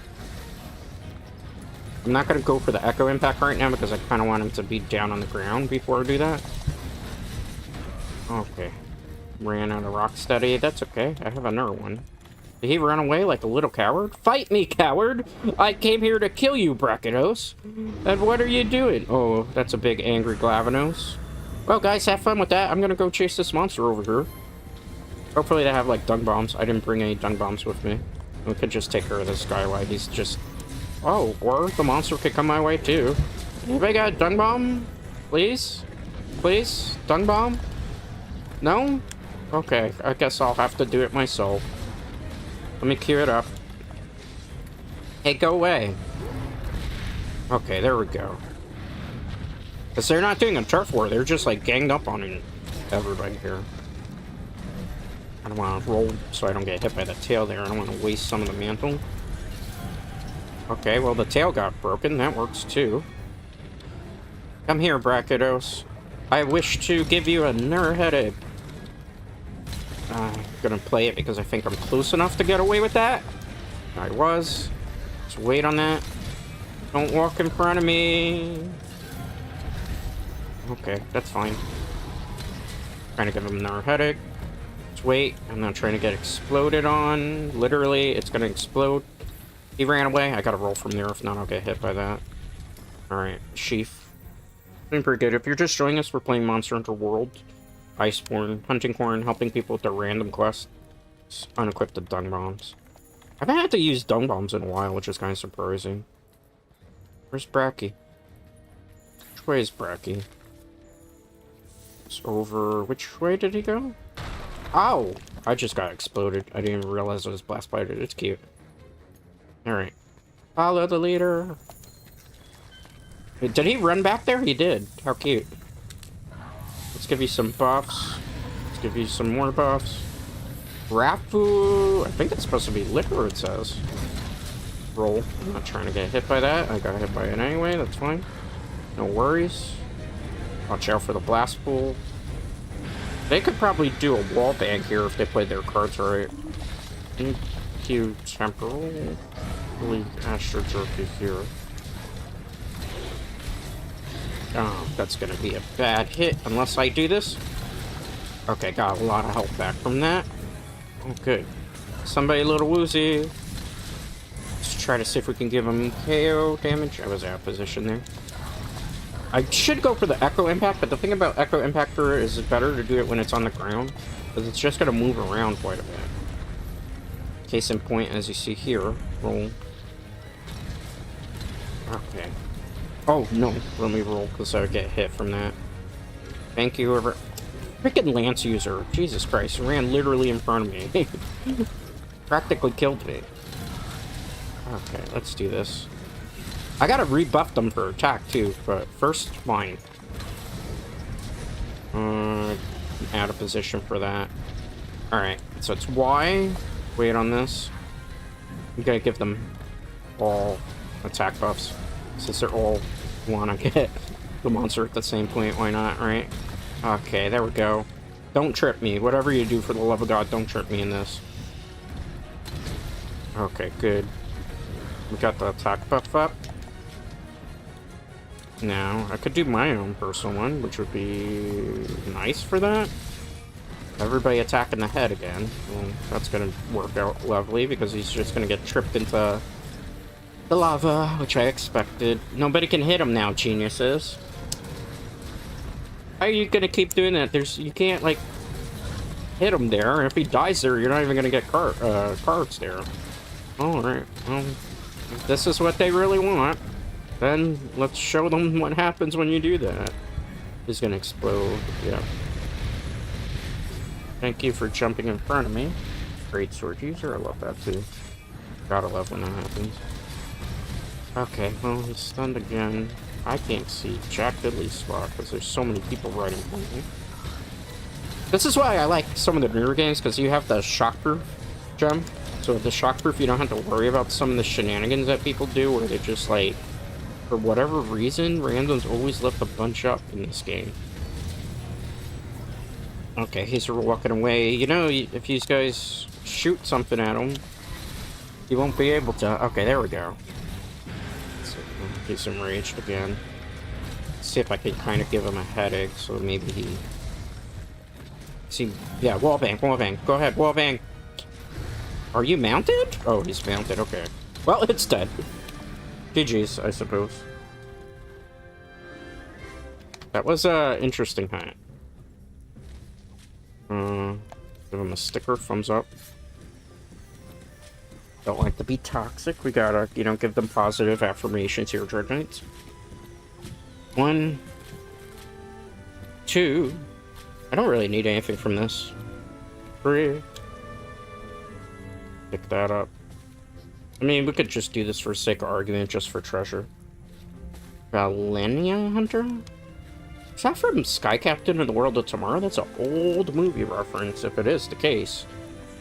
I'm not gonna go for the Echo Impact right now because I kind of want him to be down on the ground before I do that. Okay. Ran out of Rocksteady. That's okay. I have another one. Did he run away like a little coward? Fight me, coward! I came here to kill you, Brachytos. And what are you doing? Oh, that's a big angry Glavanos. Well, guys, have fun with that. I'm gonna go chase this monster over here. Hopefully they have, like, dung bombs. I didn't bring any dung bombs with me. We could just take care of this guy while he's just... Oh, or the monster could come my way, too. Anybody got a dung bomb? Please? Please? Dung bomb? No? Okay, I guess I'll have to do it myself. Let me queue it up. Hey, go away. Okay, there we go. Because they're not doing a turf war, they're just, like, ganged up on everybody here. I don't want to roll so I don't get hit by the tail there. I don't want to waste some of the mantle. Okay, well, the tail got broken. That works, too. Come here, Brachytos. I wish to give you a nerve headache. I'm gonna play it because I think I'm close enough to get away with that. I was. Let's wait on that. Don't walk in front of me. Okay, that's fine. Trying to give him a nerve headache. Wait, I'm not trying to get exploded on. Literally, it's gonna explode. He ran away. I gotta roll from there. If not, I'll get hit by that. Alright, Sheaf. Doing pretty good. If you're just joining us, we're playing Monster Hunter World. Iceborne, hunting corn, helping people with their random quests. Unequip the dung bombs. I haven't had to use dung bombs in a while, which is kind of surprising. Where's Bracky? Which way is Bracky? It's over... Which way did he go? Ow! I just got exploded. I didn't even realize it was blast spider. It's cute. Alright. Follow the leader. Did he run back there? He did. How cute. Let's give you some buffs. Let's give you some more buffs. Rafu. I think it's supposed to be liquor, it says. Roll. I'm not trying to get hit by that. I got hit by it anyway. That's fine. No worries. Watch out for the blast pool. They could probably do a wall bank here if they played their cards right. Q temporal. Really Astro Jerky here. Oh, that's gonna be a bad hit unless I do this. Okay, got a lot of health back from that. Oh, good. Somebody a little woozy. Let's try to see if we can give him KO damage. I was out of position there. I should go for the Echo Impact, but the thing about Echo Impactor is it's better to do it when it's on the ground, because it's just going to move around quite a bit. Case in point, as you see here, roll. Okay. Oh, no, let me roll, because I would get hit from that. Thank you, whoever... Freaking Lance user, Jesus Christ, ran literally in front of me. Practically killed me. Okay, let's do this. I gotta rebuff them for attack too, but first, mine. Out of position for that. Alright, so it's Y. Wait on this. You gotta give them all attack buffs. Since they're all wanna get the monster at the same point, why not, right? Okay, there we go. Don't trip me. Whatever you do, for the love of God, don't trip me in this. Okay, good. We got the attack buff up. Now, I could do my own personal one, which would be nice for that. Everybody attacking the head again. Well, that's gonna work out lovely, because he's just gonna get tripped into The lava, which I expected. Nobody can hit him now, geniuses. How are you gonna keep doing that? You can't, like, hit him there. If he dies there, you're not even gonna get cards there. Alright, well, if this is what they really want, then let's show them what happens when you do that. He's gonna explode, yeah. Thank you for jumping in front of me. Great sword user, I love that too. Gotta love when that happens. Okay, well, he's stunned again. I can't see Jack Diddley's spot because there's so many people right in front of me. This is why I like some of the newer games, because you have the shockproof gem. So with the shockproof, you don't have to worry about some of the shenanigans that people do, where they just, like, for whatever reason, randoms always lift a bunch up in this game. Okay, he's walking away. You know, if these guys shoot something at him, he won't be able to. Okay, there we go. So, he's enraged again. Let's see if I can kind of give him a headache, so maybe he... See, yeah, wallbang, wallbang. Go ahead, wallbang. Are you mounted? Oh, he's mounted, okay. Well, it's dead. GG's, I suppose. That was a interesting hunt. Give him a sticker, thumbs up. Don't like to be toxic. We gotta, you know, give them positive affirmations here, Dread Knights. 1, 2. I don't really need anything from this. 3. Pick that up. I mean, we could just do this for the sake of argument, just for treasure. Valenia Hunter? Is that from Sky Captain in the World of Tomorrow? That's an old movie reference, if it is the case.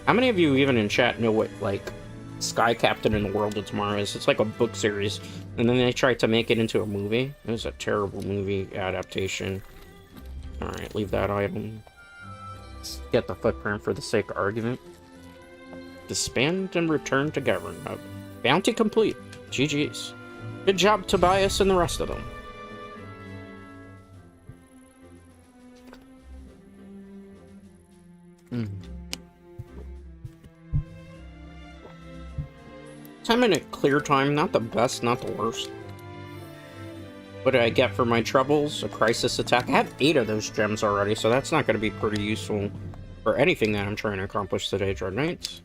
How many of you, even in chat, know what, like, Sky Captain in the World of Tomorrow is? It's like a book series, and then they tried to make it into a movie. It was a terrible movie adaptation. Alright, leave that item. Let's get the footprint for the sake of argument. Disband and return to Govern Hub. Bounty complete. GG's. Good job, Tobias and the rest of them. Time in a clear time, not the best, not the worst. What did I get for my troubles? A crisis attack. I have 8 of those gems already, so that's not going to be pretty useful for anything that I'm trying to accomplish today, Dread Knights.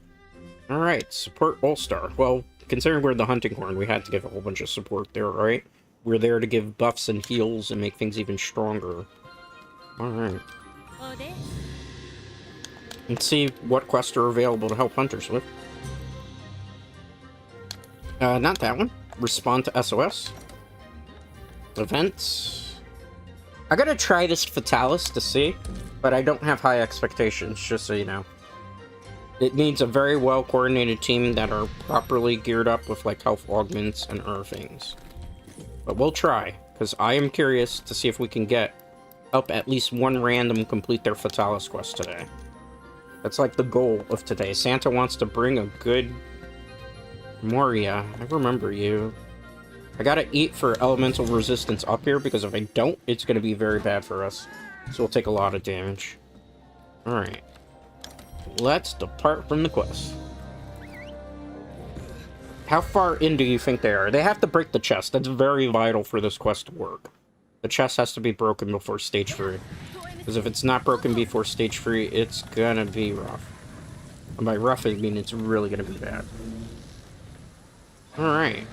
Alright, support All-Star. Well, considering we're the Hunting Horn, we had to give a whole bunch of support there, right? We're there to give buffs and heals and make things even stronger. Alright. Let's see what quests are available to help hunters with. Not that one. Respond to SOS. Events. I gotta try this Fatalis to see, but I don't have high expectations, just so you know. It needs a very well-coordinated team that are properly geared up with, like, health augments and other things. But we'll try, because I am curious to see if we can help at least one random complete their Fatalis quest today. That's, like, the goal of today. Santa wants to bring a good... Moria, I remember you. I gotta eat for elemental resistance up here, because if I don't, it's gonna be very bad for us. So we'll take a lot of damage. Alright. Let's depart from the quest. How far in do you think they are? They have to break the chest. That's very vital for this quest to work. The chest has to be broken before stage 3. Because if it's not broken before stage 3, it's gonna be rough. And by rough, I mean it's really gonna be bad. Alright.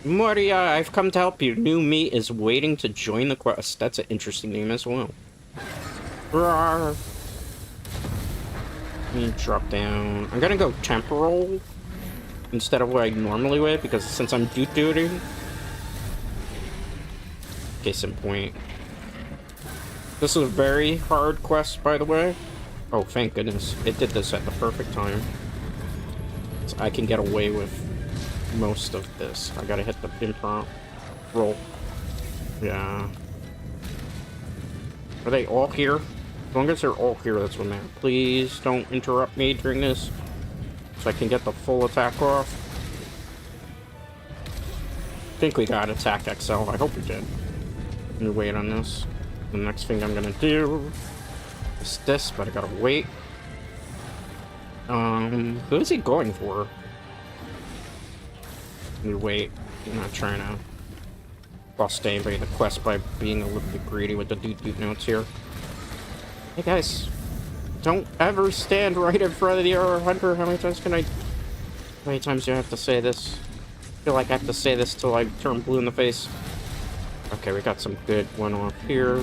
Moria, I've come to help you. New Me is waiting to join the quest. That's an interesting name as well. Rawr. Let me drop down. I'm gonna go temporal instead of what I normally would, because since I'm DOOT-dooting. Case in point. This is a very hard quest, by the way. Oh, thank goodness. It did this at the perfect time. So I can get away with most of this. I gotta hit the imprompt roll. Yeah. Are they all here? As long as they're all here, that's what matters. Please don't interrupt me during this, so I can get the full attack off. I think we got attack XL. I hope we did. Let me wait on this. The next thing I'm gonna do is this, but I gotta wait. Who is he going for? Wait, I'm not trying to bust anybody the quest by being a little bit greedy with the DOOT notes here. Hey guys, don't ever stand right in front of the arrow hunter. How many times do I have to say this? I feel like I have to say this till I turn blue in the face. Okay, we got some good one off here.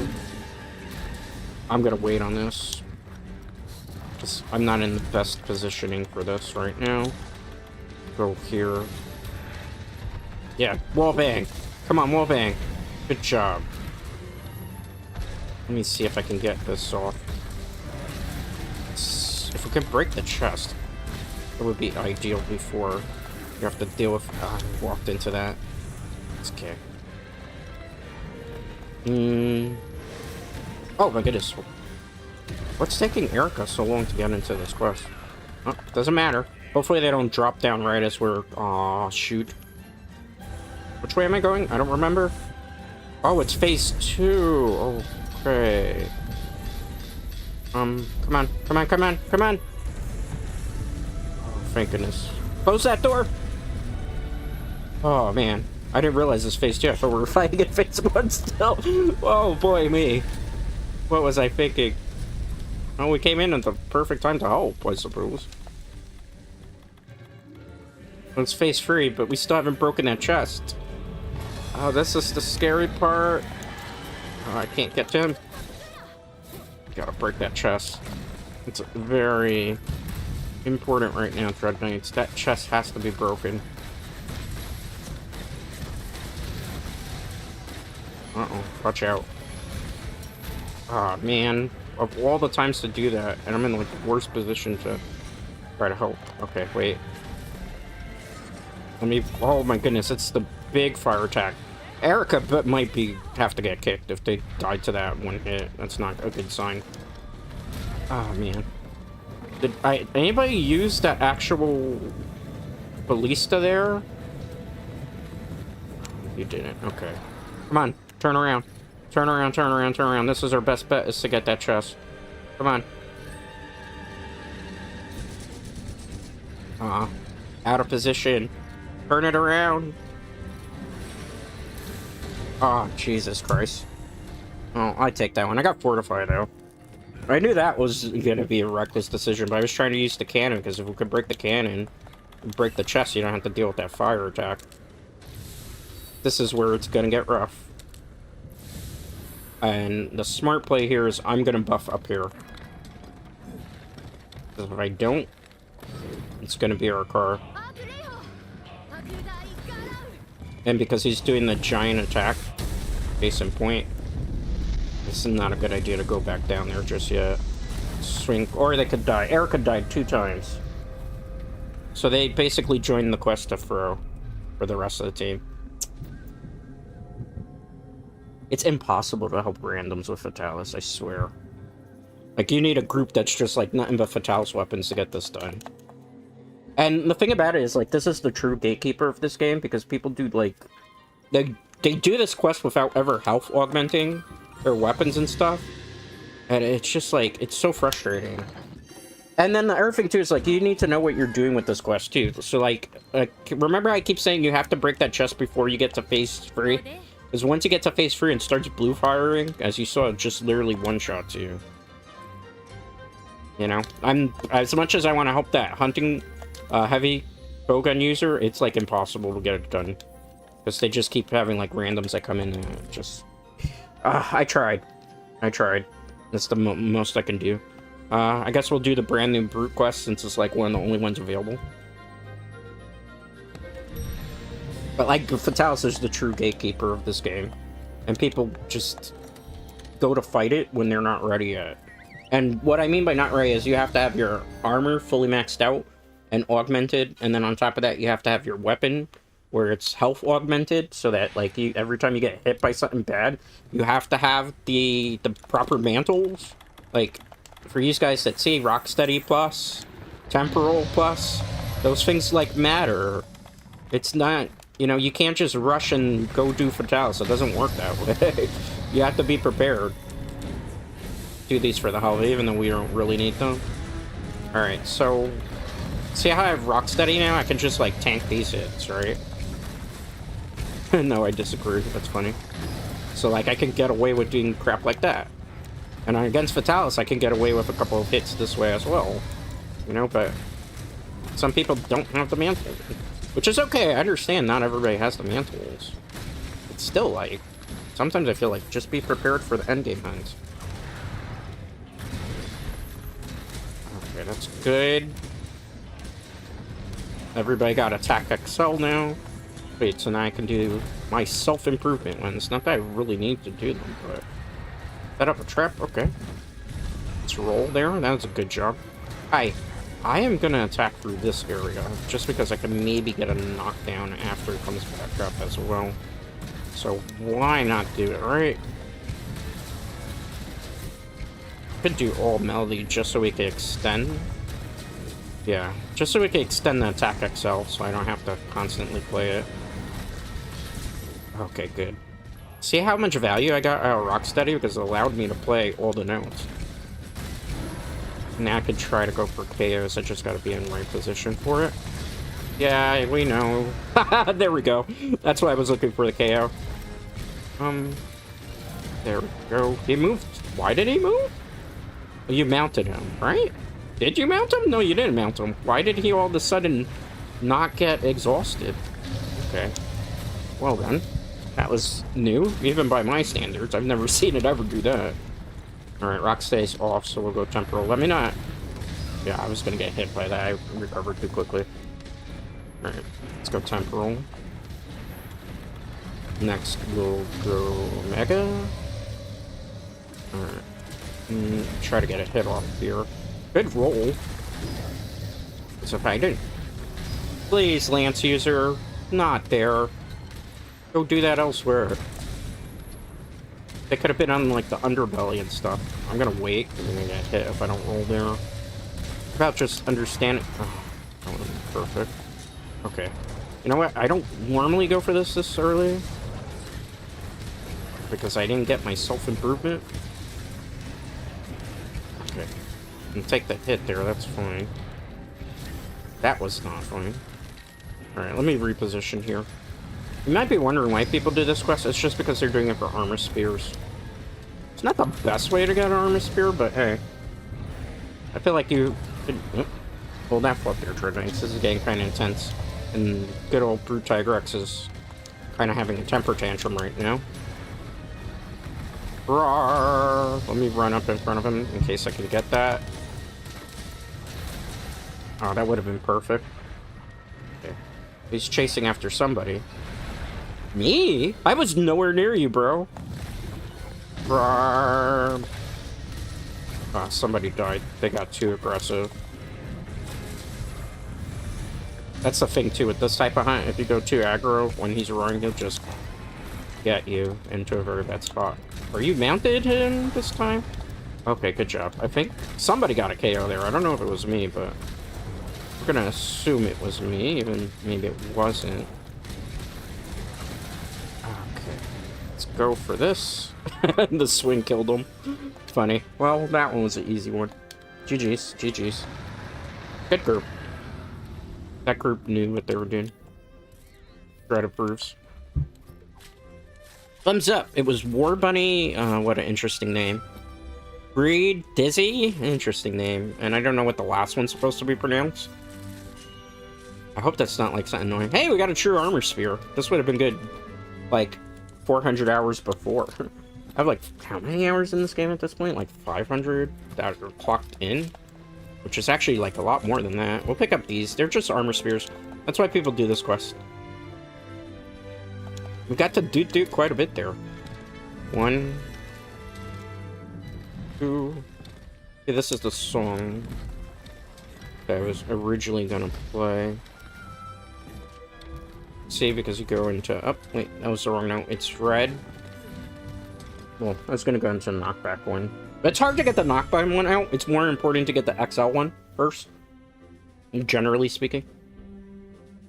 I'm gonna wait on this, because I'm not in the best positioning for this right now. Go here. Yeah, wall bang. Come on, wall bang. Good job. Let me see if I can get this off. If we could break the chest, it would be ideal before you have to deal with... I walked into that. It's okay. Oh my goodness. What's taking Erica so long to get into this quest? Oh, doesn't matter. Hopefully they don't drop down right as we're... Aw, shoot. Which way am I going? I don't remember. Oh, it's phase 2. Okay. Come on. Come on, come on, come on. Oh, thank goodness. Close that door! Oh, man. I didn't realize this phase 2. I thought we were fighting at phase 1 still. Oh, boy, me. What was I thinking? Oh, we came in at the perfect time to help, I suppose. It's phase 3, but we still haven't broken that chest. Oh, this is the scary part. Oh, I can't get to him. Gotta break that chest. It's very important right now, Dread Knights. That chest has to be broken. Uh-oh, watch out. Ah, oh, man. Of all the times to do that, and I'm in like the worst position to try to help. Okay, wait. Let me... Oh my goodness, it's the big fire attack. Erica might have to get kicked if they died to that one hit. That's not a good sign. Oh man. Did anybody use that actual ballista there? You didn't. Okay. Come on. Turn around. Turn around, turn around, turn around. This is our best bet, is to get that chest. Come on. Out of position. Turn it around. Oh, Jesus Christ. Oh, I take that one. I got fortified, though. I knew that was gonna be a reckless decision, but I was trying to use the cannon, because if we could break the cannon, break the chest, you don't have to deal with that fire attack. This is where it's gonna get rough. And the smart play here is I'm gonna buff up here. Because if I don't, it's gonna be our car. And because he's doing the giant attack, case in point, it's not a good idea to go back down there just yet. Swing, or they could die. Erica died 2 times. So they basically joined the quest to throw for the rest of the team. It's impossible to help randoms with Fatalis, I swear. Like, you need a group that's just like nothing but Fatalis weapons to get this done. And the thing about it is, like, this is the true gatekeeper of this game, because people do, like... They do this quest without ever health augmenting their weapons and stuff. And it's just, like, it's so frustrating. And then the other thing, too, is, like, you need to know what you're doing with this quest, too. So, like remember I keep saying you have to break that chest before you get to phase 3? Because once you get to phase 3 and starts blue firing, as you saw, it just literally one-shots you. You know? As much as I want to help that hunting... heavy bowgun user, it's like impossible to get it done because they just keep having like randoms that come in and just I tried that's the most I can do. I guess we'll do the brand new brute quest since it's like one of the only ones available, but like Fatalis is the true gatekeeper of this game and people just go to fight it when they're not ready yet. And what I mean by not ready is you have to have your armor fully maxed out and augmented, and then on top of that you have to have your weapon where it's health augmented, so that like every time you get hit by something bad, you have to have the proper mantles. Like for you guys that see Rocksteady plus, Temporal plus, those things like matter. It's not, you know, you can't just rush and go do Fatalis. It doesn't work that way. You have to be prepared. Do these for the holiday, even though we don't really need them. Alright, so see how I have Rocksteady now? I can just, like, tank these hits, right? No, I disagree. That's funny. So, like, I can get away with doing crap like that. And against Vitalis, I can get away with a couple of hits this way as well. You know, but some people don't have the mantle. Which is okay, I understand not everybody has the mantles. It's still, like, sometimes I feel like just be prepared for the endgame hunts. Okay, that's good. Everybody got Attack XL now. Wait, so now I can do my self-improvement ones. Not that I really need to do them, but... Set up a trap? Okay. Let's roll there. That was a good job. I am gonna attack through this area, just because I can maybe get a knockdown after it comes back up as well. So why not do it, right? Could do all melody just so we can extend. Yeah, just so we can extend the attack XL, so I don't have to constantly play it. Okay, good. See how much value I got out of Rocksteady? Because it allowed me to play all the notes. Now I could try to go for KOs, I just gotta be in the right position for it. Yeah, we know. There we go. That's why I was looking for the KO. There we go. He moved. Why did he move? Well, you mounted him, right? Did you mount him? No, you didn't mount him. Why did he all of a sudden not get exhausted? Okay. Well then. That was new, even by my standards. I've never seen it ever do that. Alright, Rocksteady's off, so we'll go temporal. Let me not... Yeah, I was gonna get hit by that. I recovered too quickly. Alright, let's go temporal. Next, we'll go Mega. Alright. Try to get a hit off here. Good roll. So if I didn't... Please, Lance user. Not there. Go do that elsewhere. They could have been on, like, the underbelly and stuff. I'm gonna wait. I'm gonna get hit if I don't roll there. About just understanding... Oh, that would have been perfect. Okay. You know what? I don't normally go for this early. Because I didn't get my self-improvement. Okay. And take the hit there, that's fine. That was not fine. Alright, let me reposition here. You might be wondering why people do this quest. It's just because they're doing it for armor spears. It's not the best way to get an armor spear, but hey. I feel like you could... Oh, hold that flip there, Tridents. This is getting kind of intense. And good old Brute Tiger X is kind of having a temper tantrum right now. Roar! Let me run up in front of him in case I can get that. Oh, that would have been perfect. Okay. He's chasing after somebody. Me? I was nowhere near you, bro. Roar! Oh, somebody died. They got too aggressive. That's the thing, too, with this type of hunt. If you go too aggro, when he's roaring, he'll just get you into a very bad spot. Are you mounted him this time? Okay, good job. I think somebody got a KO there. I don't know if it was me, but we're gonna assume it was me, even maybe it wasn't. Okay, let's go for this. The swing killed him. Funny. Well, that one was an easy one. GG's. GG's. Good group. That group knew what they were doing. Threat approves. Thumbs up. It was War Bunny. What an interesting name. Breed Dizzy. Interesting name. And I don't know what the last one's supposed to be pronounced. I hope that's not like something annoying. Hey, we got a true armor spear. This would have been good. Like 400 hours before. I have like how many hours in this game at this point? Like 500 that are clocked in. Which is actually like a lot more than that. We'll pick up these. They're just armor spears. That's why people do this quest. We got to DOOT quite a bit there. 1, 2. Okay, this is the song that I was originally gonna play. See, because you go into... Oh, wait, that was the wrong note. It's red. Well, I was gonna go into the knockback one. But it's hard to get the knockback one out. It's more important to get the XL one first. Generally speaking.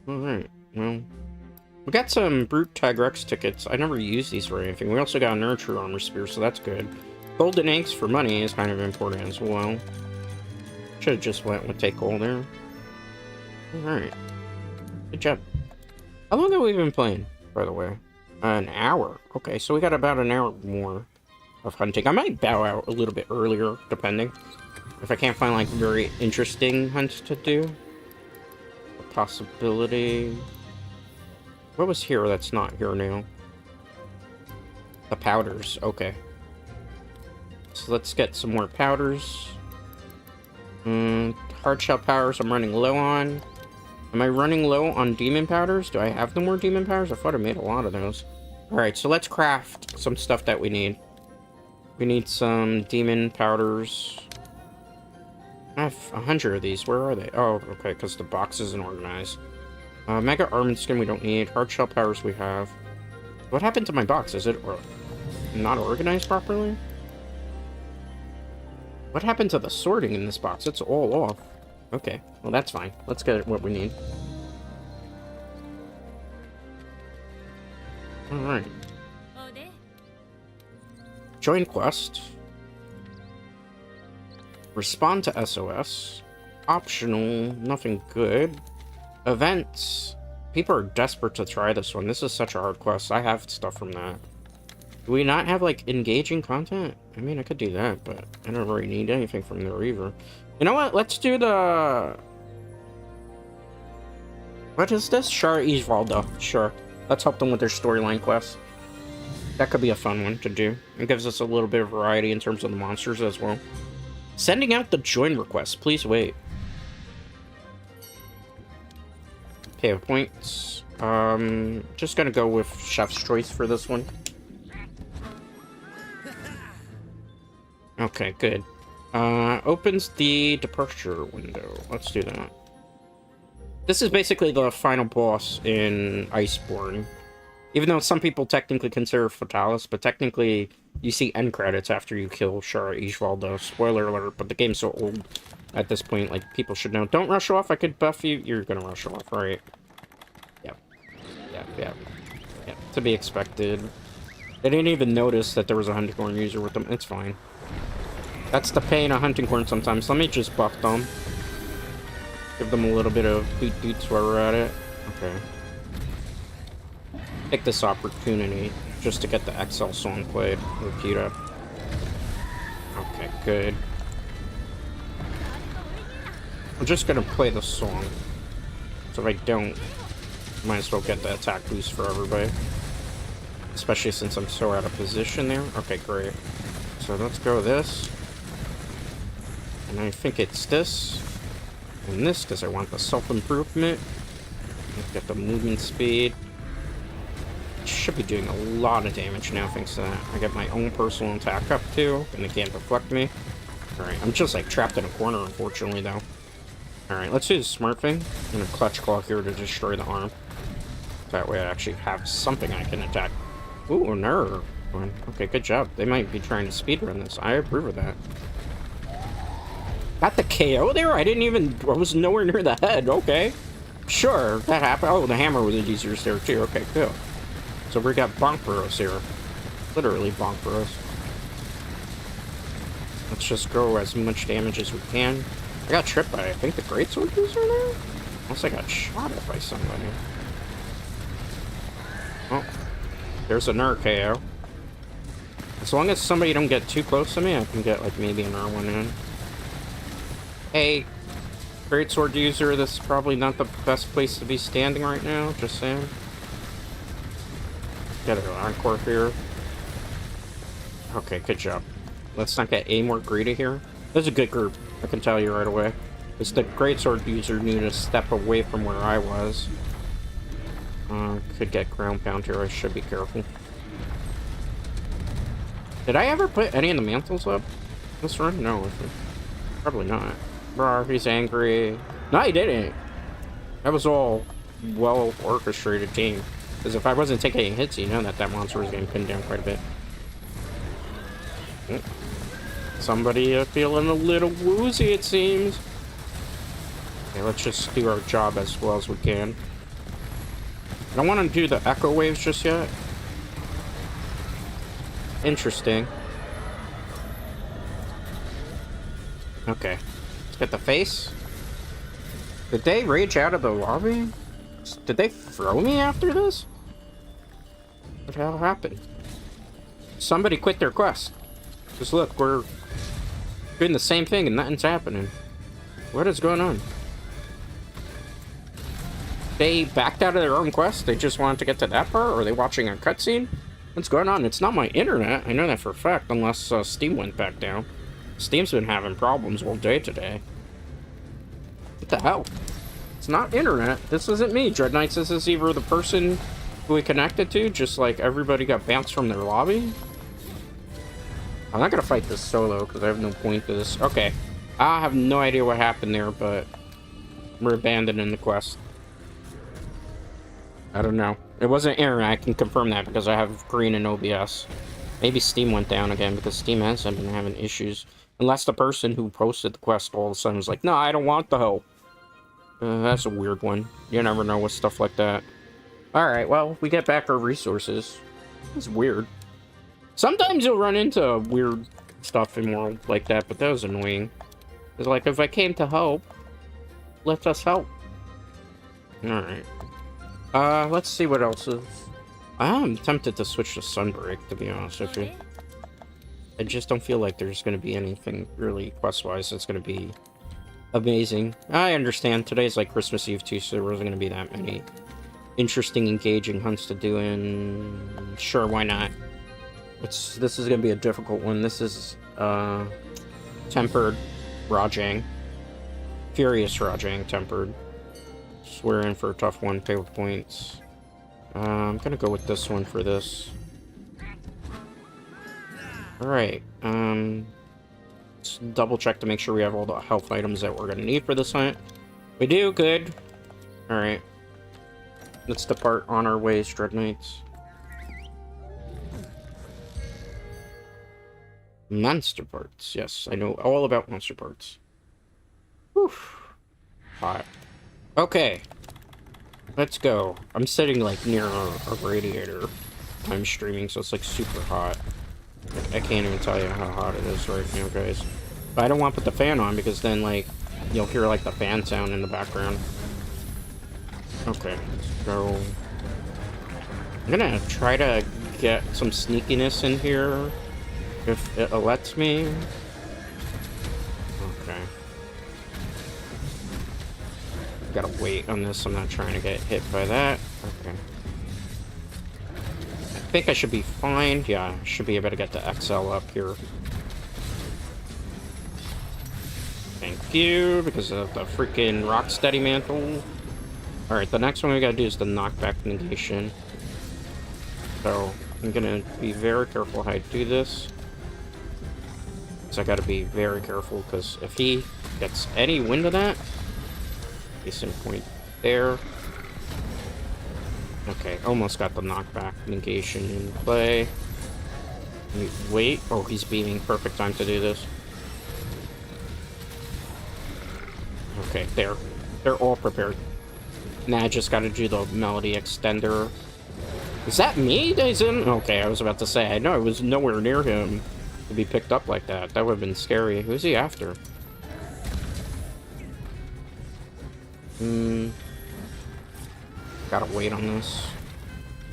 Alright, well... We got some Brute Tiger X tickets. I never used these for anything. We also got a Nurture Armor Spear, so that's good. Golden Eggs for money is kind of important as well. Should have just went with take gold there. Alright. Good job. How long have we been playing, by the way? An hour. Okay, so we got about an hour more of hunting. I might bow out a little bit earlier, depending. If I can't find, like, very interesting hunts to do. A possibility... What was here that's not here now? The powders. Okay. So let's get some more powders. Hard shell powders I'm running low on. Am I running low on demon powders? Do I have no more demon powders? I thought I made a lot of those. Alright, so let's craft some stuff that we need. We need some demon powders. I have 100 of these. Where are they? Oh, okay, because the box isn't organized. Mega armor skin we don't need. Hard shell powders we have. What happened to my box? Is it not organized properly? What happened to the sorting in this box? It's all off. Okay, well that's fine. Let's get what we need. Alright. Join quest. Respond to SOS. Optional, nothing good. Events. People are desperate to try this one. This is such a hard quest. I have stuff from that. Do we not have, like, engaging content? I mean, I could do that, but I don't really need anything from there either. You know what? Let's do the... What is this? Shara Isvalda. Sure. Let's help them with their storyline quest. That could be a fun one to do. It gives us a little bit of variety in terms of the monsters as well. Sending out the join request. Please wait. Okay, points. Just gonna go with Chef's Choice for this one. Okay, good. Opens the departure window. Let's do that. This is basically the final boss in Iceborne. Even though some people technically consider Fatalis, but technically you see end credits after you kill Shara Ishvaldo. Spoiler alert, but the game's so old at this point, like, people should know. Don't rush off, I could buff you. You're gonna rush off, right? Yep. Yep. To be expected. They didn't even notice that there was a hunting horn user with them. It's fine. That's the pain of hunting horn sometimes. Let me just buff them. Give them a little bit of doots while we're at it. Okay. Take this opportunity just to get the XL song played. Repeat up. Okay, good. I'm just gonna play the song. So if I don't, might as well get the attack boost for everybody. Especially since I'm so out of position there. Okay, great. So let's go with this. And I think it's this. And this, because I want the self-improvement. Let's get the movement speed. Should be doing a lot of damage now thanks to that. I get my own personal attack up too, and they can't deflect me. Alright, I'm just like trapped in a corner unfortunately though. Alright, let's do the smart thing. I'm gonna clutch claw here to destroy the arm. That way I actually have something I can attack. Ooh, a nerve. Okay, good job. They might be trying to speedrun this. I approve of that. Got the KO there? I was nowhere near the head. Okay. Sure, that happened. Oh, the hammer was easier there too. Okay, cool. So we got bonk burrows here. Literally bonk burrows. Let's just go as much damage as we can. I got tripped by, I think, the greatsword user there? Unless I got shot at by somebody. Oh. There's a Ner KO. As long as somebody don't get too close to me, I can get, like, maybe an R1 in. Hey, greatsword user, this is probably not the best place to be standing right now, just saying. Get an encore here. Okay, good job. Let's not get any more greedy here. This is a good group, I can tell you right away. It's the greatsword user knew to step away from where I was. Could get ground pound here, I should be careful. Did I ever put any of the mantles up this run? No, probably not. Bro, he's angry. No, he didn't. That was all well orchestrated team. Because if I wasn't taking any hits, you know that monster was getting pinned down quite a bit. Somebody feeling a little woozy, it seems. Okay, let's just do our job as well as we can. I don't want to do the echo waves just yet. Interesting. Okay. Let's get the face. Did they rage out of the lobby? Did they throw me after this? What the hell happened? Somebody quit their quest. Just look, we're doing the same thing and nothing's happening. What is going on? They backed out of their own quest? They just wanted to get to that part? Or are they watching a cutscene? What's going on? It's not my internet. I know that for a fact, unless Steam went back down. Steam's been having problems all day today. What the hell? It's not internet. This isn't me, Dread Knights. This is either the person who we connected to, just like everybody got bounced from their lobby. I'm not gonna fight this solo, because I have no point to this. Okay. I have no idea what happened there, but we're abandoning the quest. I don't know. It wasn't internet, I can confirm that, because I have green and OBS. Maybe Steam went down again, because Steam has been having issues. Unless the person who posted the quest all of a sudden was like, no, I don't want the help. That's a weird one. You never know with stuff like that. Alright, well, we get back our resources. It's weird. Sometimes you'll run into weird stuff in world like that, but that was annoying. It's like, if I came to help, let us help. Alright. Let's see what else is. I'm tempted to switch to Sunbreak, to be honest with you. I just don't feel like there's going to be anything really quest-wise that's going to be amazing. I understand. Today's like Christmas Eve too, so there wasn't going to be that many interesting, engaging hunts to do, and sure, why not? This is going to be a difficult one. This is Tempered Rajang. Furious Rajang Tempered. So we're in for a tough one, pay with points. I'm going to go with this one for this. Alright, let's double check to make sure we have all the health items that we're going to need for this hunt. We do, good. Alright. Let's depart on our ways, Dread Knights. Monster parts. Yes, I know all about monster parts. Whew. Hot. Okay. Let's go. I'm sitting like near a radiator. I'm streaming, so it's like super hot. I can't even tell you how hot it is right now, guys. But I don't want to put the fan on because then, like, you'll hear like the fan sound in the background. Okay, let's go. I'm gonna try to get some sneakiness in here if it lets me. Okay. Gotta wait on this. I'm not trying to get hit by that. Okay. I think I should be fine. Yeah, I should be able to get the XL up here. Thank you, because of the freaking Rocksteady Mantle. Alright, the next one we gotta do is the knockback negation. So, I'm gonna be very careful how I do this. So I gotta be very careful, because if he gets any wind of that, decent point there. Okay, almost got the knockback negation in play. Wait. Oh, he's beaming. Perfect time to do this. Okay, there. They're all prepared. Now I just gotta do the melody extender. Is that me, Dyson? Okay, I was about to say. I know I was nowhere near him to be picked up like that. That would have been scary. Who's he after? Gotta wait on this.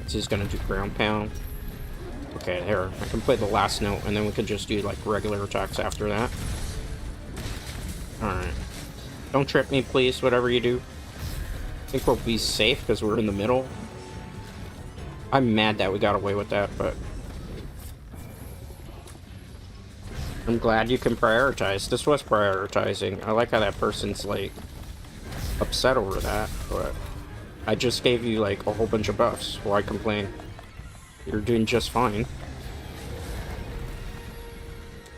So he's gonna do ground pound. Okay, there. I can play the last note, and then we can just do, like, regular attacks after that. Alright. Don't trip me, please, whatever you do. I think we'll be safe, because we're in the middle. I'm mad that we got away with that, but... I'm glad you can prioritize. This was prioritizing. I like how that person's, like, upset over that, but... I just gave you, like, a whole bunch of buffs. Why complain? You're doing just fine.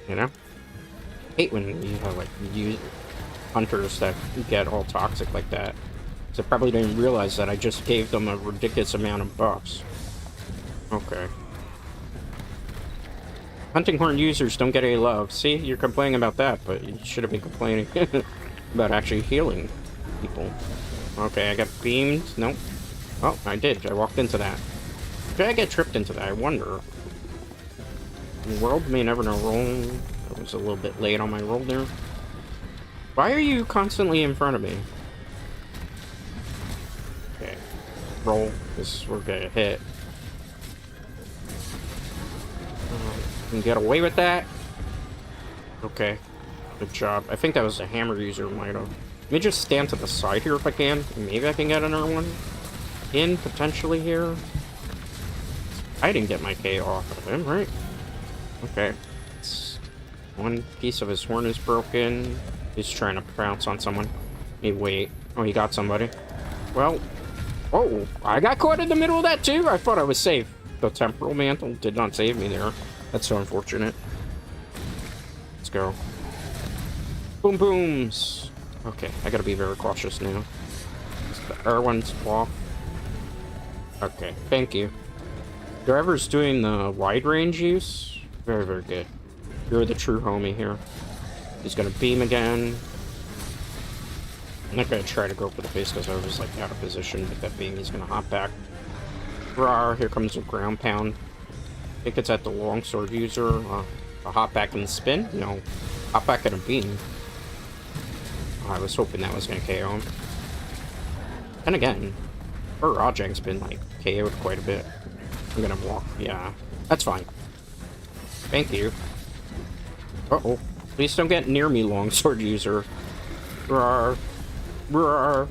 You know? I hate when you have, like, hunters that get all toxic like that. So I probably didn't realize that I just gave them a ridiculous amount of buffs. Okay. Hunting horn users don't get any love. See? You're complaining about that, but you should have been complaining about actually healing people. Okay, I got beamed. Nope. Oh, I did. I walked into that. Did I get tripped into that? I wonder. The world may never know roll. I was a little bit late on my roll there. Why are you constantly in front of me? Okay. Roll. This we're gonna hit. Can get away with that. Okay. Good job. I think that was a hammer user, might have. Let me just stand to the side here if I can. Maybe I can get another one in, potentially, here. I didn't get my K off of him, right? Okay. One piece of his horn is broken. He's trying to pounce on someone. Hey, wait. Oh, he got somebody. Well. Oh, I got caught in the middle of that, too. I thought I was safe. The temporal mantle did not save me there. That's so unfortunate. Let's go. Boom booms. Okay, I gotta be very cautious now. The air one's off. Okay, thank you. Whoever's doing the wide range use, very, very good. You're the true homie here. He's gonna beam again. I'm not gonna try to go for the face because I was like out of position with that beam. He's gonna hop back. Rawr, here comes a ground pound. I think it's at the longsword user. A hop back and spin? No. Hop back and a beam. Oh, I was hoping that was gonna KO him. And again, our Rajang's been like KO'd quite a bit. I'm gonna walk. Yeah, that's fine. Thank you. Uh-oh. Please don't get near me, longsword user. Rawr. Rawr.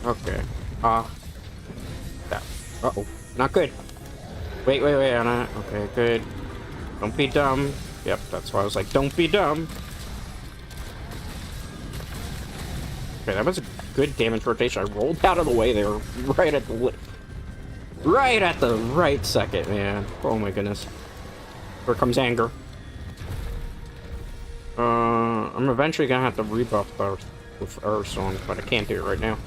Okay. Uh-oh. Not good. Wait, Anna. Okay, good. Don't be dumb. Yep, that's why I was like, don't be dumb. Okay, that was a good damage rotation. I rolled out of the way there right at the right second, man. Oh my goodness. Here comes anger. I'm eventually gonna have to rebuff both with our song, but I can't do it right now.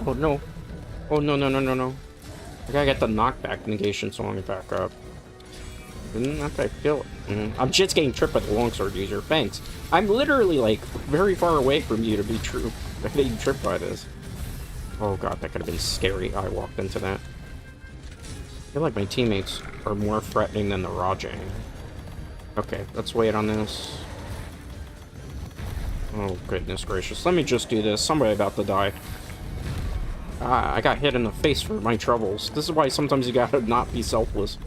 Oh no. Oh no. I gotta get the knockback negation song back up. After I feel it. I'm just getting tripped by the longsword user. Thanks. I'm literally like very far away from you to be true. I'm getting tripped by this. Oh god, that could have been scary. I walked into that. I feel like my teammates are more threatening than the Rajang. Okay, let's wait on this. Oh goodness gracious. Let me just do this. Somebody about to die. I got hit in the face for my troubles. This is why sometimes you gotta not be selfless.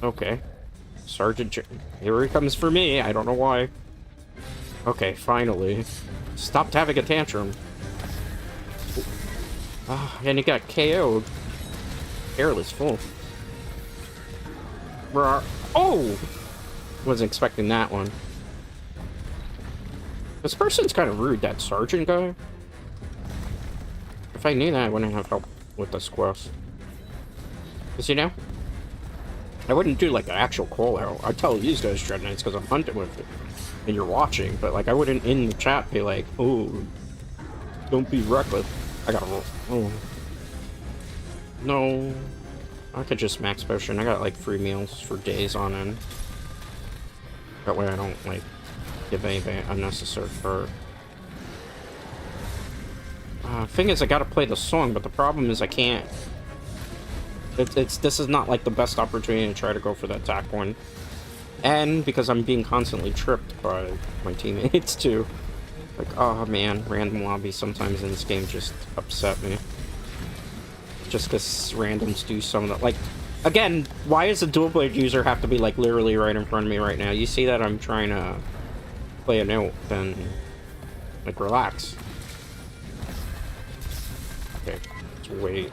Okay. Here he comes for me. I don't know why. Okay, finally. Stopped having a tantrum. And he got KO'd. Careless fool. Oh! Wasn't expecting that one. This person's kind of rude, that sergeant guy. If I knew that, I wouldn't have help with this quest. Because, you know, I wouldn't do, like, an actual call-out. I'd tell these guys Dread Knights because I'm hunting with it. And you're watching. But, like, I wouldn't in the chat be like, oh, don't be reckless. I gotta roll. Oh. No. I could just max potion. I got, like, free meals for days on end. That way I don't, like, give anything unnecessary for... thing is, I gotta play the song, but the problem is I can't. This is not like the best opportunity to try to go for the attack one. And because I'm being constantly tripped by my teammates too. Like, oh man, random lobbies sometimes in this game just upset me. Just because randoms do some of the, like, again, why does a dual blade user have to be like literally right in front of me right now? You see that I'm trying to play a note, then like relax. Okay, let's wait.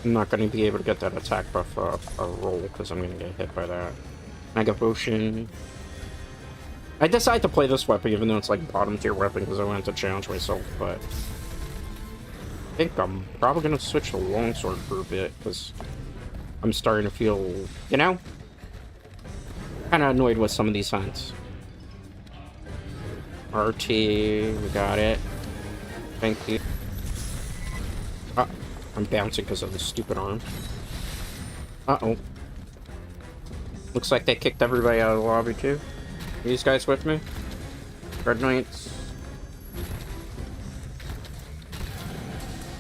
I'm not going to be able to get that attack buff up a roll because I'm going to get hit by that. Mega Potion. I decided to play this weapon even though it's like bottom tier weapon because I wanted to challenge myself, but I think I'm probably going to switch to longsword for a bit because I'm starting to feel, you know, kind of annoyed with some of these hunts. RT, we got it. Thank you. I'm bouncing because of the stupid arm. Uh-oh. Looks like they kicked everybody out of the lobby, too. Are these guys with me? Red Knights.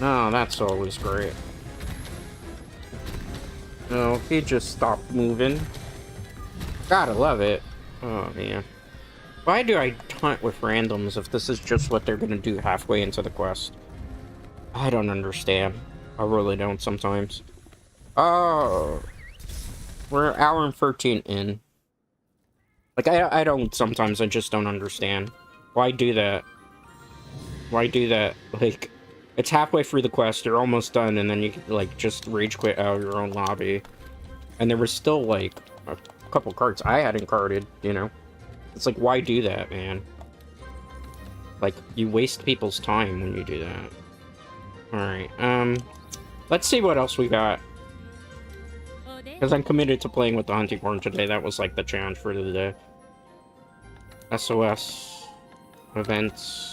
Oh, that's always great. No, he just stopped moving. Gotta love it. Oh, man. Why do I hunt with randoms if this is just what they're gonna do halfway into the quest? I don't understand. I really don't sometimes. Oh, we're an hour and 13 in. Like, I don't, sometimes I just don't understand. Why do that? Why do that? Like, it's halfway through the quest, you're almost done, and then you, like, just rage quit out of your own lobby. And there was still, like, a couple cards I hadn't carded, you know? It's like, why do that, man? Like, you waste people's time when you do that. Alright, let's see what else we got. Because I'm committed to playing with the hunting horn today. That was, like, the challenge for the day. SOS. Events.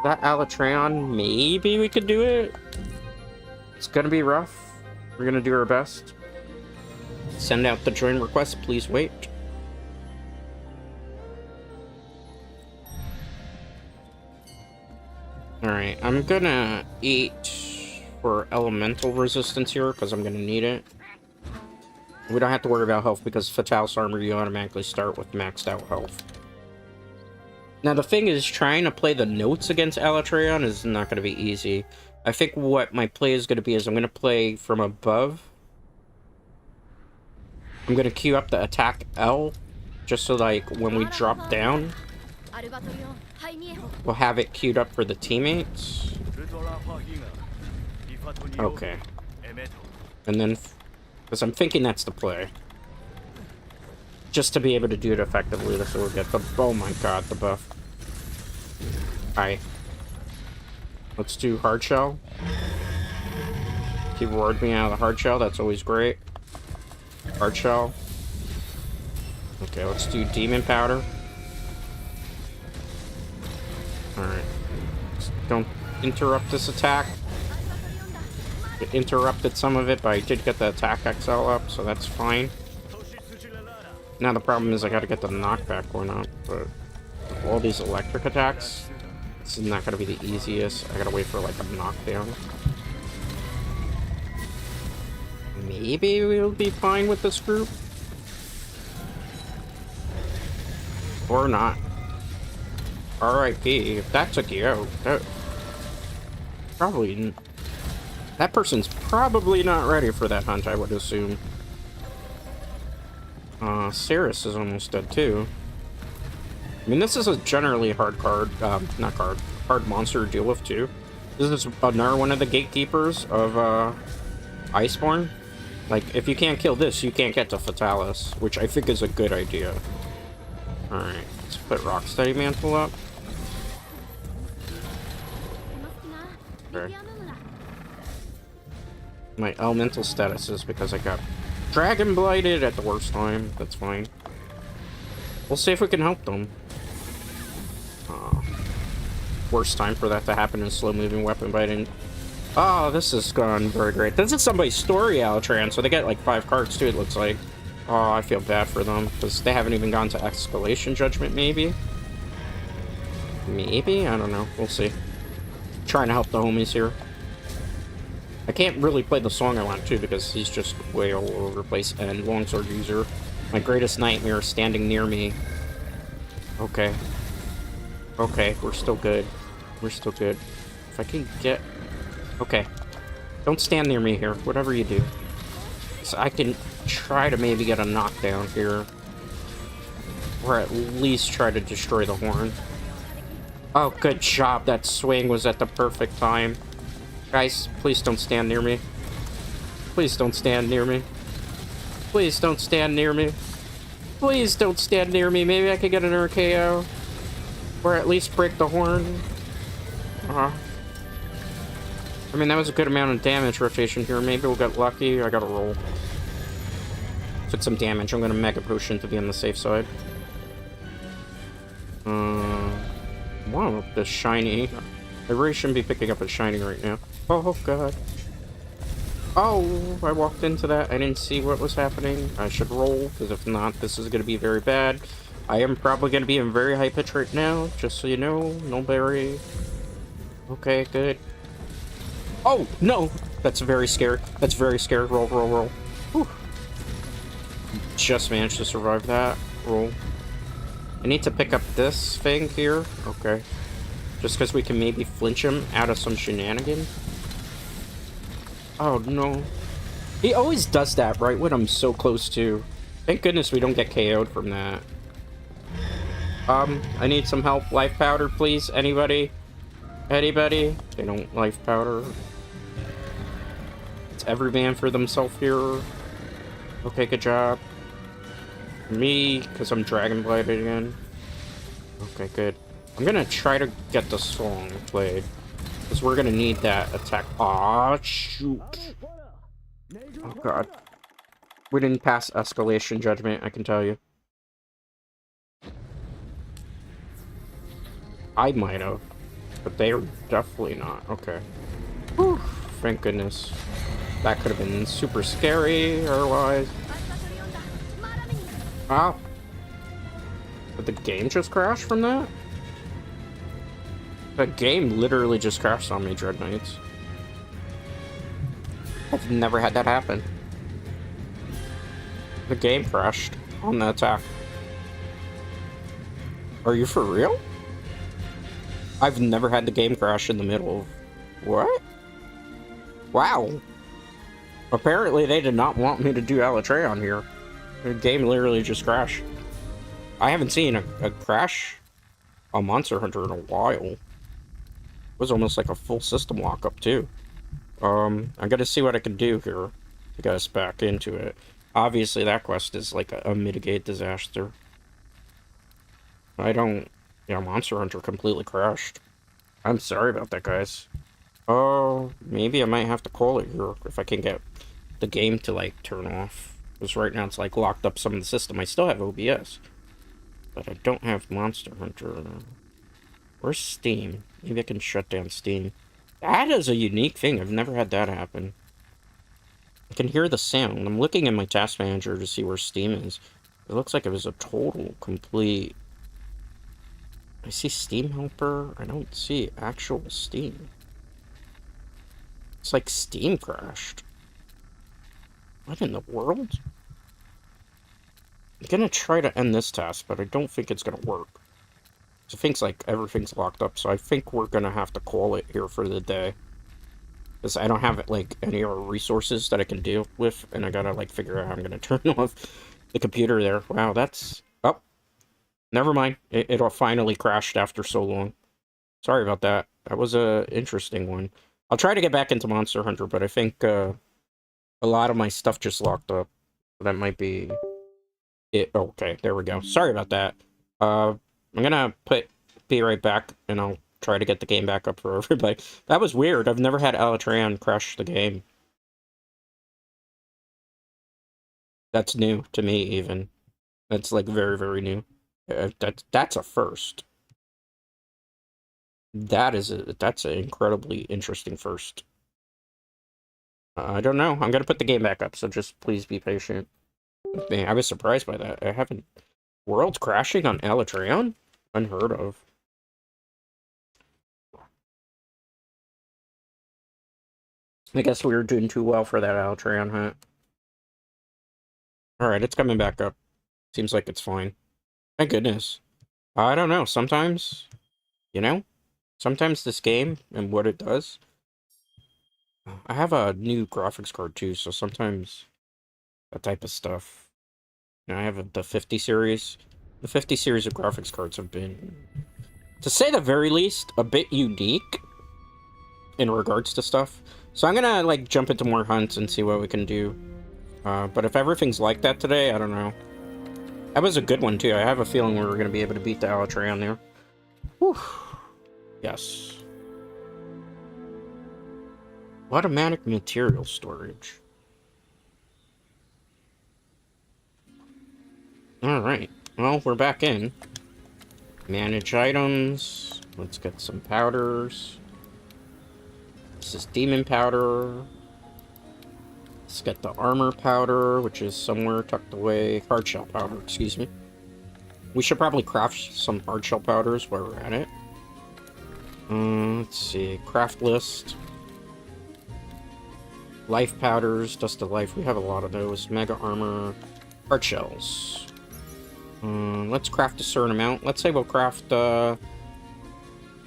That Alatreon, maybe we could do it? It's gonna be rough. We're gonna do our best. Send out the join request, please wait. Alright, I'm gonna eat for elemental resistance here, because I'm gonna need it. We don't have to worry about health, because Fatalis Armor, you automatically start with maxed out health. Now, the thing is, trying to play the notes against Alatreon is not going to be easy. I think what my play is going to be is I'm going to play from above. I'm going to queue up the attack L, just so, like, when we drop down, we'll have it queued up for the teammates. Okay. And then, because I'm thinking that's the play. Just to be able to do it effectively, so we'll get the, oh my god, the buff. Alright. Let's do hard shell. Keep reward me out of the hard shell, that's always great. Hard shell. Okay, let's do demon powder. Alright. Don't interrupt this attack. It interrupted some of it, but I did get the attack XL up, so that's fine. Now the problem is I gotta get the knockback going up, but with all these electric attacks, this is not gonna be the easiest. I gotta wait for like a knockdown. Maybe we'll be fine with this group. Or not. RIP, if that took you out, that person's probably not ready for that hunt, I would assume. Cirrus is almost dead too. I mean, this is a generally hard card, hard monster to deal with too. This is another one of the gatekeepers of, Iceborne. Like, if you can't kill this, you can't get to Fatalis, which I think is a good idea. Alright, let's put Rocksteady Mantle up. Okay. My elemental status is because I got Dragon Blighted at the worst time. That's fine. We'll see if we can help them. Worst time for that to happen is slow moving weapon biting. Oh, this has gone very great. This is somebody's story, Alatreon, so they get like 5 cards too, it looks like. Oh, I feel bad for them, because they haven't even gone to Escalation Judgment, maybe? Maybe? I don't know. We'll see. Trying to help the homies here. I can't really play the song I want to because he's just way all over the place. And longsword user, my greatest nightmare, standing near me. Okay. Okay, we're still good. We're still good. If I can get... Okay. Don't stand near me here, whatever you do. So I can try to maybe get a knockdown here. Or at least try to destroy the horn. Oh, good job. That swing was at the perfect time. Guys, please don't stand near me. Please don't stand near me. Please don't stand near me. Please don't stand near me. Maybe I could get an RKO. Or at least break the horn. I mean, that was a good amount of damage rotation here. Maybe we'll get lucky. I gotta roll. Took some damage. I'm gonna Mega Potion to be on the safe side. Wow, the shiny. I really shouldn't be picking up a shiny right now. Oh, God. Oh, I walked into that. I didn't see what was happening. I should roll, because if not, this is going to be very bad. I am probably going to be in very high pitch right now, just so you know. No berry. Okay, good. Oh, no! That's very scary. That's very scary. Roll, roll, roll. Whew. Just managed to survive that. Roll. I need to pick up this thing here. Okay. Just because we can maybe flinch him out of some shenanigan. Oh no. He always does that right when I'm so close to. Thank goodness we don't get KO'd from that. I need some help. Life powder, please. Anybody? Anybody? They don't life powder. It's every man for themselves here. Okay, good job. Me, because I'm Dragon Bladed again. Okay, good. I'm gonna try to get the song played. Because we're gonna need that attack. Aw, shoot. Oh, God. We didn't pass escalation judgment, I can tell you. I might have. But they're definitely not. Okay. Whew. Thank goodness. That could have been super scary, otherwise. Wow. Did the game just crash from that? The game literally just crashed on me, Dread Knights. I've never had that happen. The game crashed on the attack. Are you for real? I've never had the game crash in the middle of... What? Wow. Apparently they did not want me to do Alatreon here. The game literally just crashed. I haven't seen a crash on Monster Hunter in a while. It was almost like a full system lockup too. I'm gonna see what I can do here to get us back into it. Obviously that quest is like a mitigate disaster. Yeah, Monster Hunter completely crashed. I'm sorry about that, guys. Oh, maybe I might have to call it here if I can get the game to, like, turn off. Because right now it's, like, locked up some of the system. I still have OBS. But I don't have Monster Hunter. Where's Steam? Maybe I can shut down Steam. That is a unique thing. I've never had that happen. I can hear the sound. I'm looking in my task manager to see where Steam is. It looks like it was a total, complete... I see Steam Helper. I don't see actual Steam. It's like Steam crashed. What in the world? I'm gonna try to end this task, but I don't think it's gonna work. So I think like everything's locked up, so I think we're gonna have to call it here for the day. Because I don't have like any other resources that I can deal with, and I gotta like figure out how I'm gonna turn off the computer there. Wow, that's... Oh. Never mind. It finally crashed after so long. Sorry about that. That was a interesting one. I'll try to get back into Monster Hunter, but I think a lot of my stuff just locked up. That might be it. Okay, there we go. Sorry about that. I'm gonna be right back, and I'll try to get the game back up for everybody. That was weird. I've never had Alatreon crash the game. That's new to me, even. That's like very, very new. That's a first. That's an incredibly interesting first. I don't know. I'm gonna put the game back up, so just please be patient. Man, I was surprised by that. I haven't... Worlds crashing on Alatreon? Unheard of. I guess we were doing too well for that Alatreon hunt. Alright, it's coming back up. Seems like it's fine. Thank goodness. I don't know, sometimes, you know? Sometimes this game, and what it does... I have a new graphics card too, so sometimes that type of stuff... You know, I have the 50 series. The 50 series of graphics cards have been, to say the very least, a bit unique in regards to stuff. So I'm gonna, like, jump into more hunts and see what we can do. But if everything's like that today, I don't know. That was a good one, too. I have a feeling we were going to be able to beat the Alatreon there. Whew. Yes. Automatic material storage. Alright. Well, we're back in. Manage items. Let's get some powders. This is demon powder. Let's get the armor powder, which is somewhere tucked away. Hardshell powder, excuse me. We should probably craft some hardshell powders while we're at it. Let's see. Craft list. Life powders, dust of life. We have a lot of those. Mega armor. Hardshells. Let's craft a certain amount. Let's say we'll craft about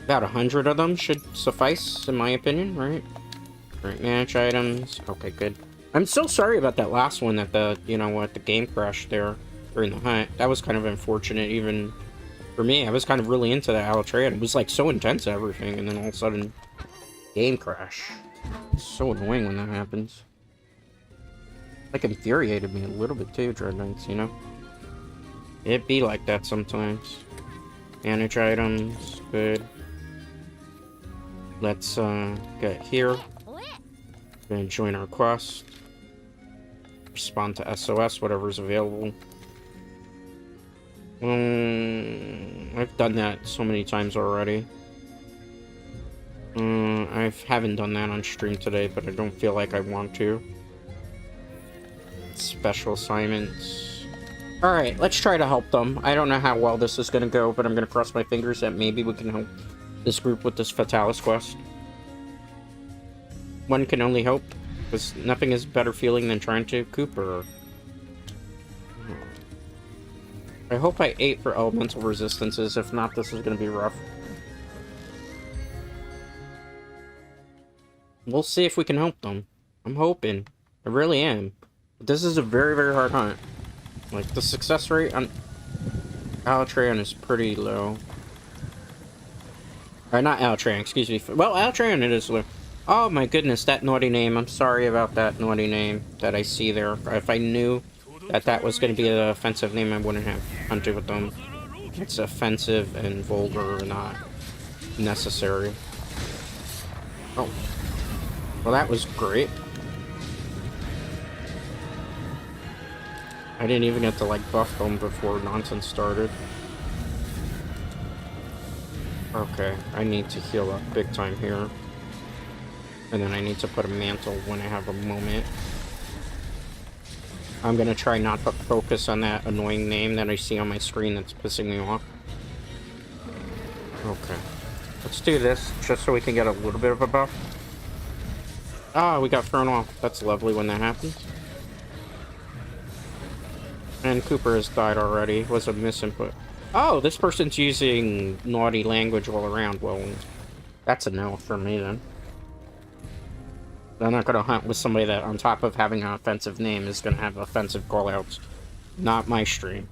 100 of them should suffice, in my opinion, right? Alright, manage items. Okay, good. I'm so sorry about that last one that the, you know what, the game crashed there during the hunt. That was kind of unfortunate, even for me. I was kind of really into that Alitrea. It was like so intense everything, and then all of a sudden, game crash. It's so annoying when that happens. Like, infuriated me a little bit too, Dread Knights, you know? It be like that sometimes. Manage items, good. Let's get here. Gonna join our quest. Respond to SOS, whatever's available. I've done that so many times already. I haven't done that on stream today, but I don't feel like I want to. Special assignments. Alright, let's try to help them. I don't know how well this is gonna go, but I'm gonna cross my fingers that maybe we can help this group with this Fatalis quest. One can only hope, because nothing is a better feeling than trying to Cooper. I hope I ate for elemental resistances. If not, this is going to be rough. We'll see if we can help them. I'm hoping. I really am. But this is a very, very hard hunt. Like, the success rate on Alitreon is pretty low. Or not Alitreon, excuse me. Well, Alitreon it is low. Oh my goodness, that naughty name. I'm sorry about that naughty name that I see there. If I knew that that was going to be an offensive name, I wouldn't have hunted with them. It's offensive and vulgar, not necessary. Oh. Well, that was great. I didn't even get to, like, buff them before nonsense started. Okay, I need to heal up big time here. And then I need to put a mantle when I have a moment. I'm gonna try not to focus on that annoying name that I see on my screen that's pissing me off. Okay. Let's do this, just so we can get a little bit of a buff. Ah, we got thrown off. That's lovely when that happens. And Cooper has died already. It was a misinput. Oh, this person's using naughty language all around. Well, that's a no for me then. I'm not gonna hunt with somebody that, on top of having an offensive name, is gonna have offensive callouts. Not my stream.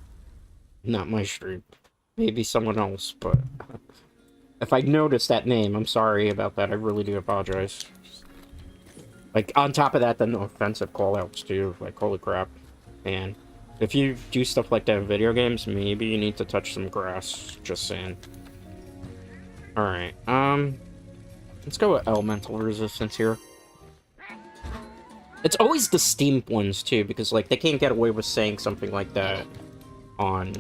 Not my stream. Maybe someone else, but... if I notice that name, I'm sorry about that. I really do apologize. Like, on top of that, the offensive callouts, too. Like, holy crap. Man. If you do stuff like that in video games, maybe you need to touch some grass. Just saying. Alright, let's go with elemental resistance here. It's always the Steam ones, too, because, like, they can't get away with saying something like that on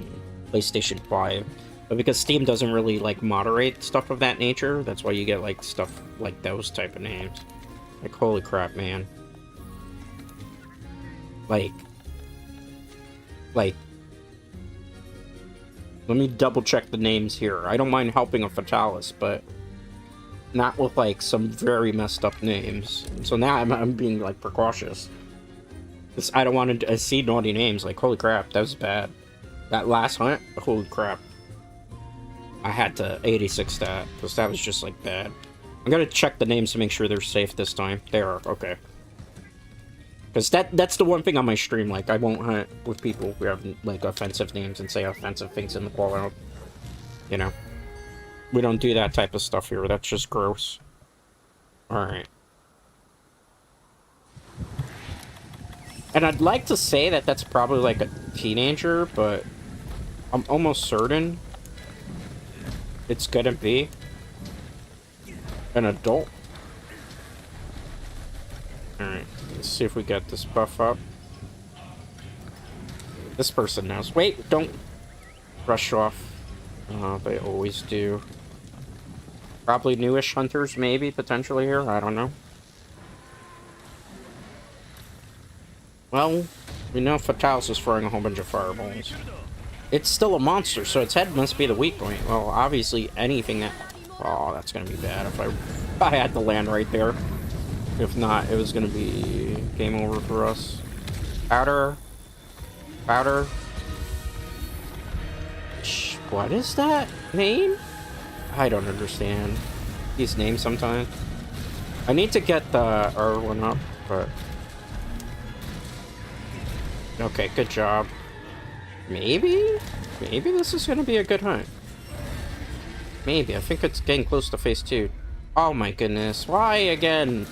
PlayStation 5. But because Steam doesn't really, like, moderate stuff of that nature, that's why you get, like, stuff like those type of names. Like, holy crap, man. Like, let me double check the names here. I don't mind helping a Fatalis, but not with, like, some very messed up names. So now I'm being, like, precautious. Because I don't want to see naughty names. Like, holy crap, that was bad. That last hunt, holy crap. I had to 86 that, because that was just, like, bad. I'm gonna check the names to make sure they're safe this time. They are, okay. Because that's the one thing on my stream, like, I won't hunt with people who have, like, offensive names and say offensive things in the call out. You know? We don't do that type of stuff here. That's just gross. Alright. And I'd like to say that that's probably like a teenager, but I'm almost certain it's gonna be an adult. Alright, let's see if we get this buff up. This person knows. Wait, don't rush off. They always do. Probably newish hunters, maybe, potentially here. I don't know. Well, we know Fatalis is throwing a whole bunch of fireballs. It's still a monster, so its head must be the weak point. Well, obviously, anything that... oh, that's gonna be bad if I had to land right there. If not, it was gonna be game over for us. Powder. Powder. What is that name? I don't understand these names sometimes. I need to get the R1 up, but... Okay, good job. Maybe? Maybe this is gonna be a good hunt. Maybe. I think it's getting close to phase 2. Oh my goodness. Why again?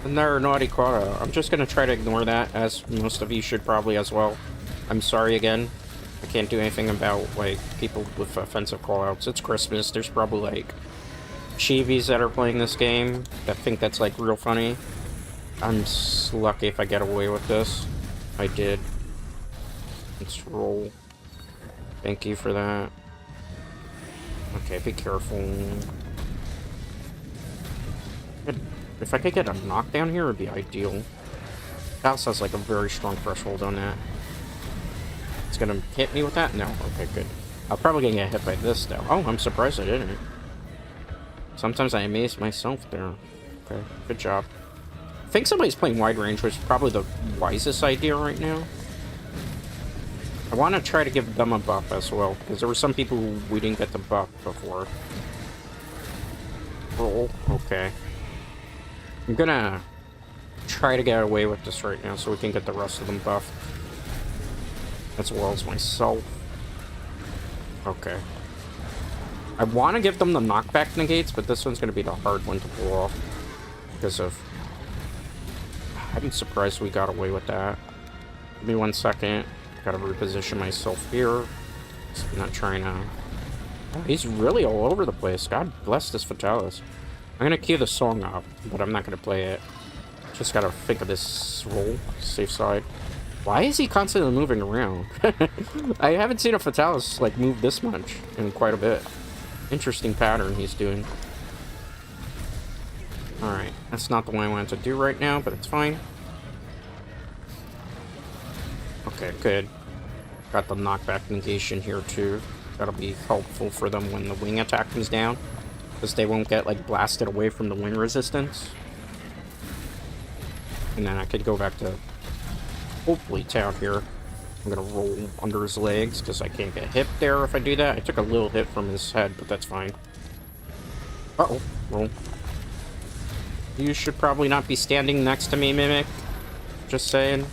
Another naughty quota. I'm just gonna try to ignore that, as most of you should probably as well. I'm sorry again. I can't do anything about, like, people with offensive callouts. It's Christmas. There's probably, like, chibies that are playing this game that think that's, like, real funny. I'm lucky if I get away with this. I did. Let's roll. Thank you for that. Okay, be careful. If I could get a knockdown here, it would be ideal. House has like a very strong threshold on that. It's gonna hit me with that? No. Okay, good. I'm probably gonna get hit by this though. Oh, I'm surprised I didn't. Sometimes I amaze myself there. Okay, good job. I think somebody's playing wide range, which is probably the wisest idea right now. I want to try to give them a buff as well, because there were some people who we didn't get the buff before. Roll. Okay. I'm gonna try to get away with this right now so we can get the rest of them buffed. As well as myself. Okay. I want to give them the knockback negates, but this one's going to be the hard one to pull off. Because of... I'm surprised we got away with that. Give me 1 second. Gotta reposition myself here. I'm not trying to... Oh, he's really all over the place. God bless this Fatalis. I'm gonna cue the song up, but I'm not gonna play it. Just gotta think of this roll. Safe side. Why is he constantly moving around? I haven't seen a Fatalis, like, move this much in quite a bit. Interesting pattern he's doing. Alright, that's not the one I wanted to do right now, but it's fine. Okay, good. Got the knockback negation here, too. That'll be helpful for them when the wing attack comes down. Because they won't get, like, blasted away from the wing resistance. And then I could go back to, hopefully, town here. I'm gonna roll under his legs, because I can't get hit there if I do that. I took a little hit from his head, but that's fine. Uh-oh. Roll. You should probably not be standing next to me, Mimic. Just saying.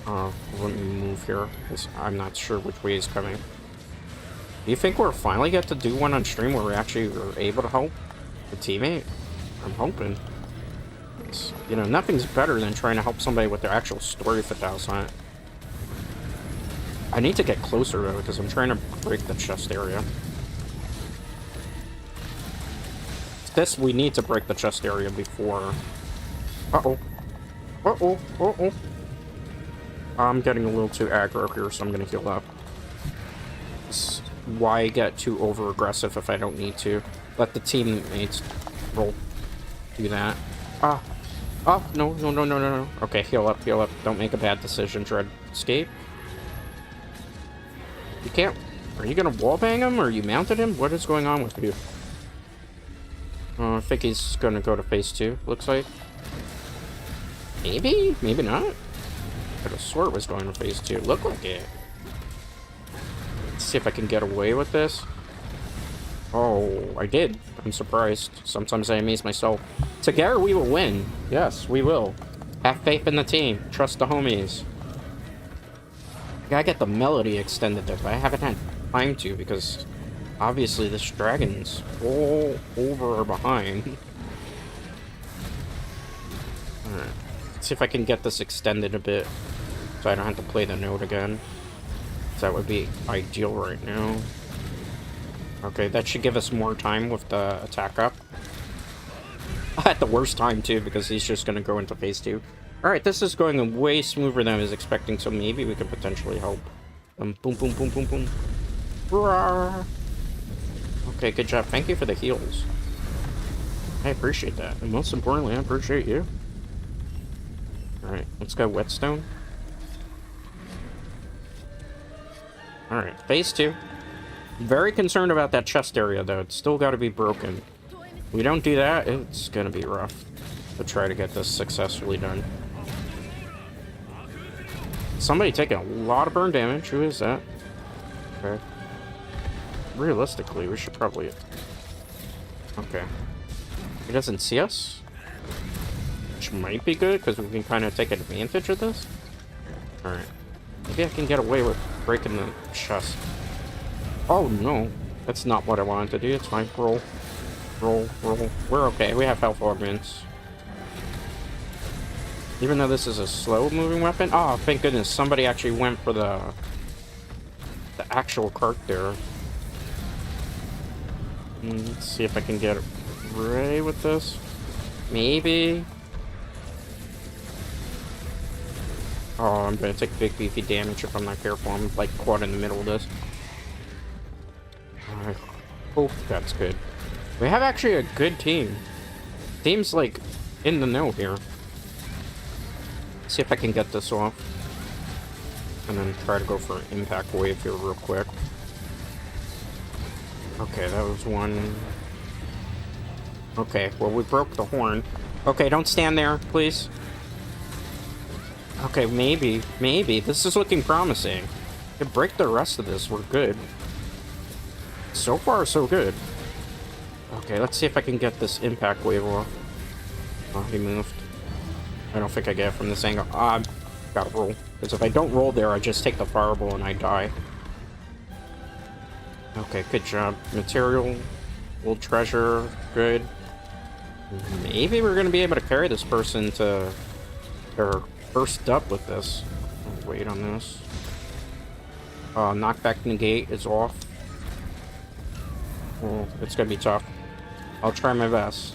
Let me move here, because I'm not sure which way he's coming. Do you think we'll finally get to do one on stream where we actually are able to help the teammate? I'm hoping. It's, you know, nothing's better than trying to help somebody with their actual story Fatalis on it. I need to get closer, though, because I'm trying to break the chest area. This, we need to break the chest area before... Uh-oh. Uh-oh. Uh-oh. I'm getting a little too aggro here, so I'm gonna heal up. Why get too over-aggressive if I don't need to? Let the teammates roll. Do that. Ah. Oh, no, no, no, no, no, no. Okay, heal up, heal up. Don't make a bad decision, Dread. Escape. You can't... Are you gonna wallbang him, or you mounted him? What is going on with you? I think he's gonna go to phase 2, looks like. Maybe? Maybe not? I could have swore it was going to phase 2. Look like it. Let's see if I can get away with this. Oh, I did. I'm surprised. Sometimes I amaze myself. Together we will win. Yes, we will. Have faith in the team. Trust the homies. I gotta get the melody extended though, but I haven't had time to because obviously this dragon's all over or behind. Alright. Let's see if I can get this extended a bit so I don't have to play the note again. That would be ideal right now. Okay, that should give us more time with the attack up. At the worst time, too, because he's just going to go into phase 2. Alright, this is going way smoother than I was expecting, so maybe we could potentially help. Boom, boom, boom, boom, boom. Rawr. Okay, good job. Thank you for the heals. I appreciate that. And most importantly, I appreciate you. Alright, let's go whetstone. Alright, phase 2. Very concerned about that chest area, though. It's still got to be broken. If we don't do that, it's going to be rough to try to get this successfully done. Somebody taking a lot of burn damage. Who is that? Okay. Realistically, we should probably... Okay. He doesn't see us? Which might be good, because we can kind of take advantage of this. Alright. Maybe I can get away with breaking the chest. Oh, no. That's not what I wanted to do. It's fine. Roll. Roll. Roll. We're okay. We have health augments. Even though this is a slow-moving weapon. Oh, thank goodness. Somebody actually went for the actual cart there. Let's see if I can get away with this. Maybe. Oh, I'm gonna take big beefy damage if I'm not careful. I'm like caught in the middle of this. I hope that's good. We have actually a good team. Team's like in the know here. Let's see if I can get this off. And then try to go for an impact wave here real quick. Okay, that was one. Okay, well, we broke the horn. Okay, don't stand there, please. Okay, maybe. This is looking promising. We can break the rest of this. We're good. So far, so good. Okay, let's see if I can get this impact wave off. Oh, he moved. I don't think I get it from this angle. Ah, gotta roll. Because if I don't roll there, I just take the fireball and I die. Okay, good job. Material, gold treasure, good. Maybe we're gonna be able to carry this person to their first up with this. I'll wait on this. Knockback negate is off. Oh, it's gonna be tough. I'll try my best.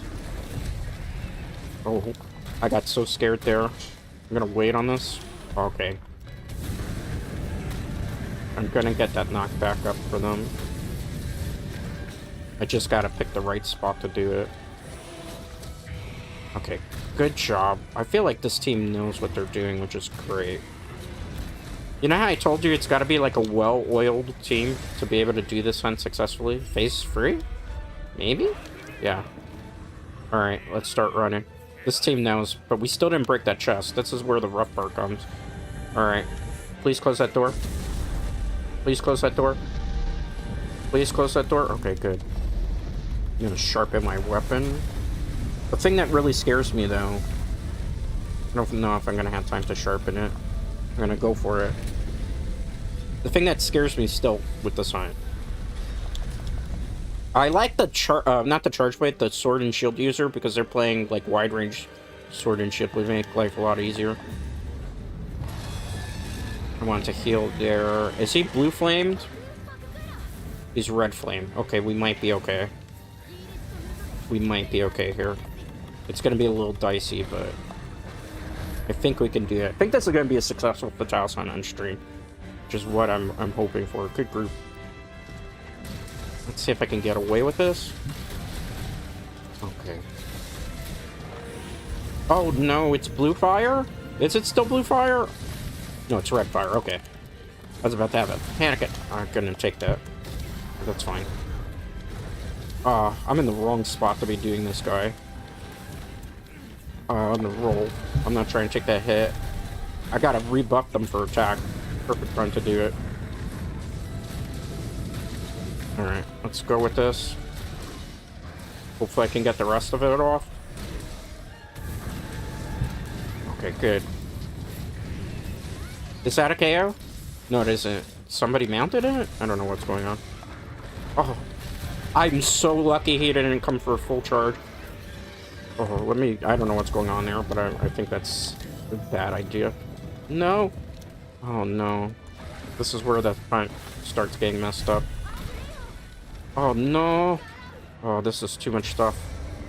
Oh, I got so scared there. I'm gonna wait on this. Okay. I'm gonna get that knockback up for them. I just gotta pick the right spot to do it. Okay, good job. I feel like this team knows what they're doing, which is great. You know how I told you it's gotta be like a well-oiled team to be able to do this hunt successfully? Phase free? Maybe? Yeah. Alright, let's start running. This team knows, but we still didn't break that chest. This is where the rough part comes. Alright. Please close that door. Please close that door. Please close that door. Okay, good. I'm gonna sharpen my weapon. The thing that really scares me, though... I don't know if I'm gonna have time to sharpen it. I'm gonna go for it. The thing that scares me still with this hunt. I like the not the charge blade, the sword and shield user, because they're playing like wide range sword and shield would make life a lot easier. I want to heal there. Is he blue flamed? He's red flame. Okay, we might be okay. We might be okay here. It's gonna be a little dicey, but I think we can do it. I think this is gonna be a successful Fatales hunt on stream, which is what I'm hoping for. Good group. Let's see if I can get away with this. Okay. Oh no, it's blue fire? Is it still blue fire? No, it's red fire. Okay. I was about to have a panic. I'm gonna take that. That's fine. I'm in the wrong spot to be doing this guy. I'm gonna roll. I'm not trying to take that hit. I gotta rebuff them for attack. Perfect run to do it. Alright, let's go with this. Hopefully I can get the rest of it off. Okay, good. Is that a KO? No, it isn't. Somebody mounted it? I don't know what's going on. Oh, I'm so lucky he didn't come for a full charge. Oh, I don't know what's going on there, but I think that's a bad idea. No. Oh, no. This is where the hunt starts getting messed up. Oh, no. Oh, this is too much stuff.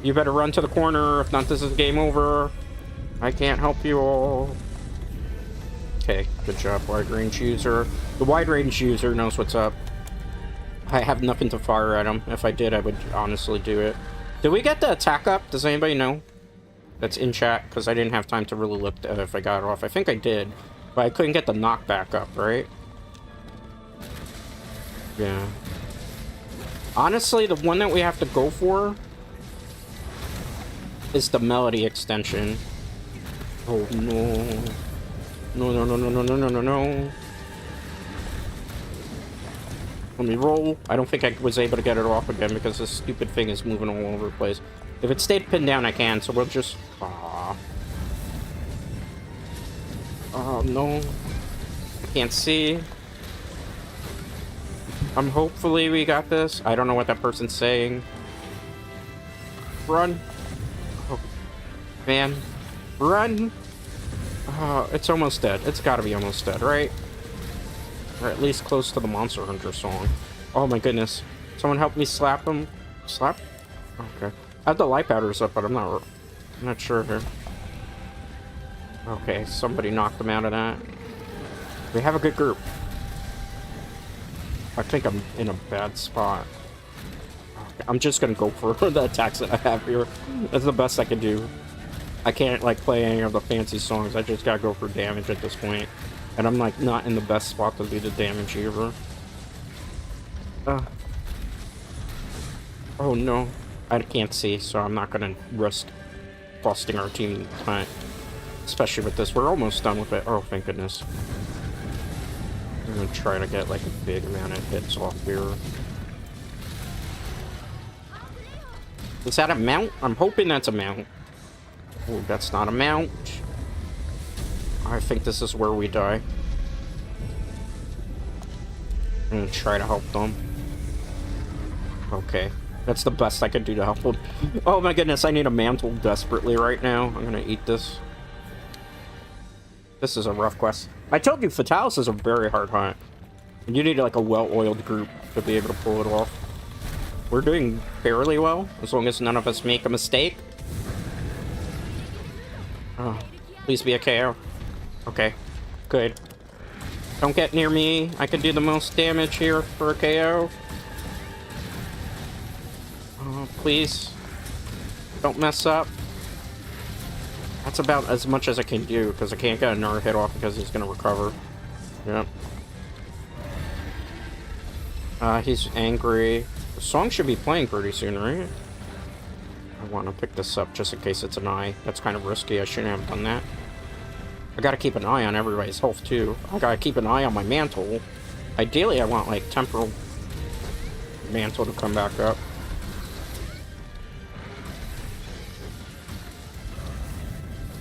You better run to the corner. If not, this is game over. I can't help you all. Okay, good job, wide range user. The wide range user knows what's up. I have nothing to fire at him. If I did, I would honestly do it. Did we get the attack up? Does anybody know? That's in chat, because I didn't have time to really look at if I got it off. I think I did, but I couldn't get the knockback up, right? Yeah. Honestly, the one that we have to go for is the melody extension. Oh, no. No, no, no, no, no, no, no, no, no. Let me roll. I don't think I was able to get it off again because this stupid thing is moving all over the place. If it stayed pinned down, I can, so we'll just... Aww. Oh, no. I can't see. Hopefully we got this. I don't know what that person's saying. Run. Oh, man. Run. Oh, it's almost dead. It's gotta be almost dead, right? Or at least close to the Monster Hunter song. Oh my goodness. Someone help me slap him. Slap? Okay. I have the light powders up, but I'm not sure here. Okay, somebody knocked him out of that. We have a good group. I think I'm in a bad spot. Okay, I'm just gonna go for the attacks that I have here. That's the best I can do. I can't, like, play any of the fancy songs. I just gotta go for damage at this point. And I'm, like, not in the best spot to be the damage either. Oh, no. I can't see, so I'm not gonna risk busting our team time. Especially with this. We're almost done with it. Oh, thank goodness. I'm gonna try to get, like, a big amount of hits off here. Is that a mount? I'm hoping that's a mount. Oh, that's not a mount. I think this is where we die. I'm gonna try to help them. Okay. That's the best I can do to help them. Oh my goodness, I need a mantle desperately right now. I'm gonna eat this. This is a rough quest. I told you, Fatalis is a very hard hunt. You need, like, a well-oiled group to be able to pull it off. We're doing fairly well, as long as none of us make a mistake. Oh, please be a KO. Okay, good. Don't get near me. I can do the most damage here for a KO. Oh, please. Don't mess up. That's about as much as I can do, because I can't get another hit off because he's going to recover. Yep. He's angry. The song should be playing pretty soon, right? I want to pick this up just in case it's an eye. That's kind of risky. I shouldn't have done that. I gotta keep an eye on everybody's health, too. I gotta keep an eye on my mantle. Ideally, I want, like, temporal mantle to come back up.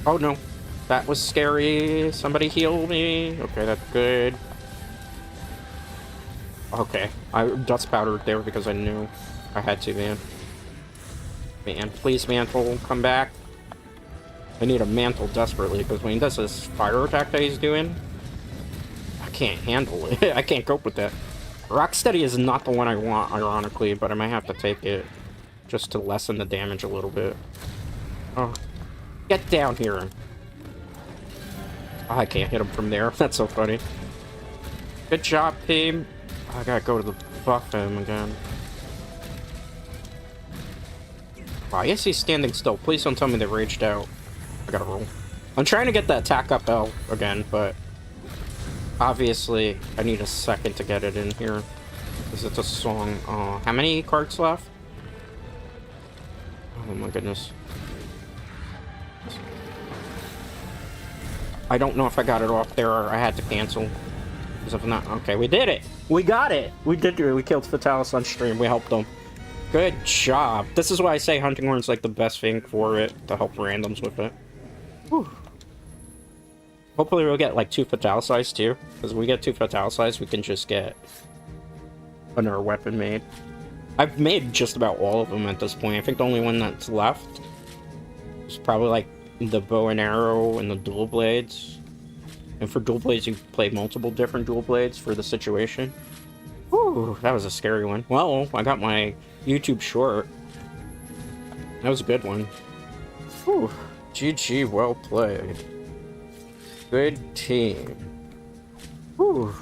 Oh, no. That was scary. Somebody heal me. Okay, that's good. Okay. I dust powdered there because I knew I had to, man. Man, please, mantle, come back. I need a mantle desperately, because when he does this fire attack that he's doing, I can't handle it. I can't cope with that. Rocksteady is not the one I want, ironically, but I might have to take it just to lessen the damage a little bit. Oh, get down here. Oh, I can't hit him from there. That's so funny. Good job, team. I gotta go to the buff him again. Why is he standing still? Please don't tell me they raged out. I gotta roll. I'm trying to get the attack up L again, but obviously I need a second to get it in here. Because it's a song. How many cards left? Oh my goodness. I don't know if I got it off there or I had to cancel. Because if not, okay, we did it! We got it! We did it! We killed Fatalis on stream. We helped them. Good job. This is why I say Hunting Horn's like the best thing for it, to help randoms with it. Whew. Hopefully we'll get like 2 Fatalicized too, because if we get 2 Fatalicized, we can just get another weapon made. I've made just about all of them at this point. I think the only one that's left is probably like the bow and arrow and the dual blades. And for dual blades, you play multiple different dual blades for the situation. Whew, that was a scary one. Well, I got my YouTube short. That was a good one. Whew. GG, well played. Good team. Whew.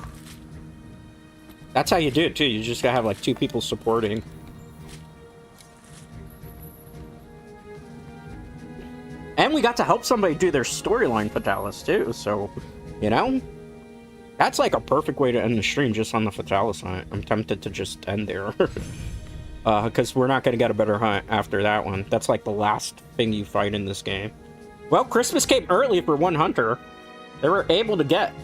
That's how you do it, too. You just gotta have, like, 2 people supporting. And we got to help somebody do their storyline Fatalis, too, so, you know? That's, like, a perfect way to end the stream, just on the Fatalis hunt. I'm tempted to just end there. Because we're not gonna get a better hunt after that one. That's, like, the last thing you fight in this game. Well, Christmas came early for one hunter. They were able to get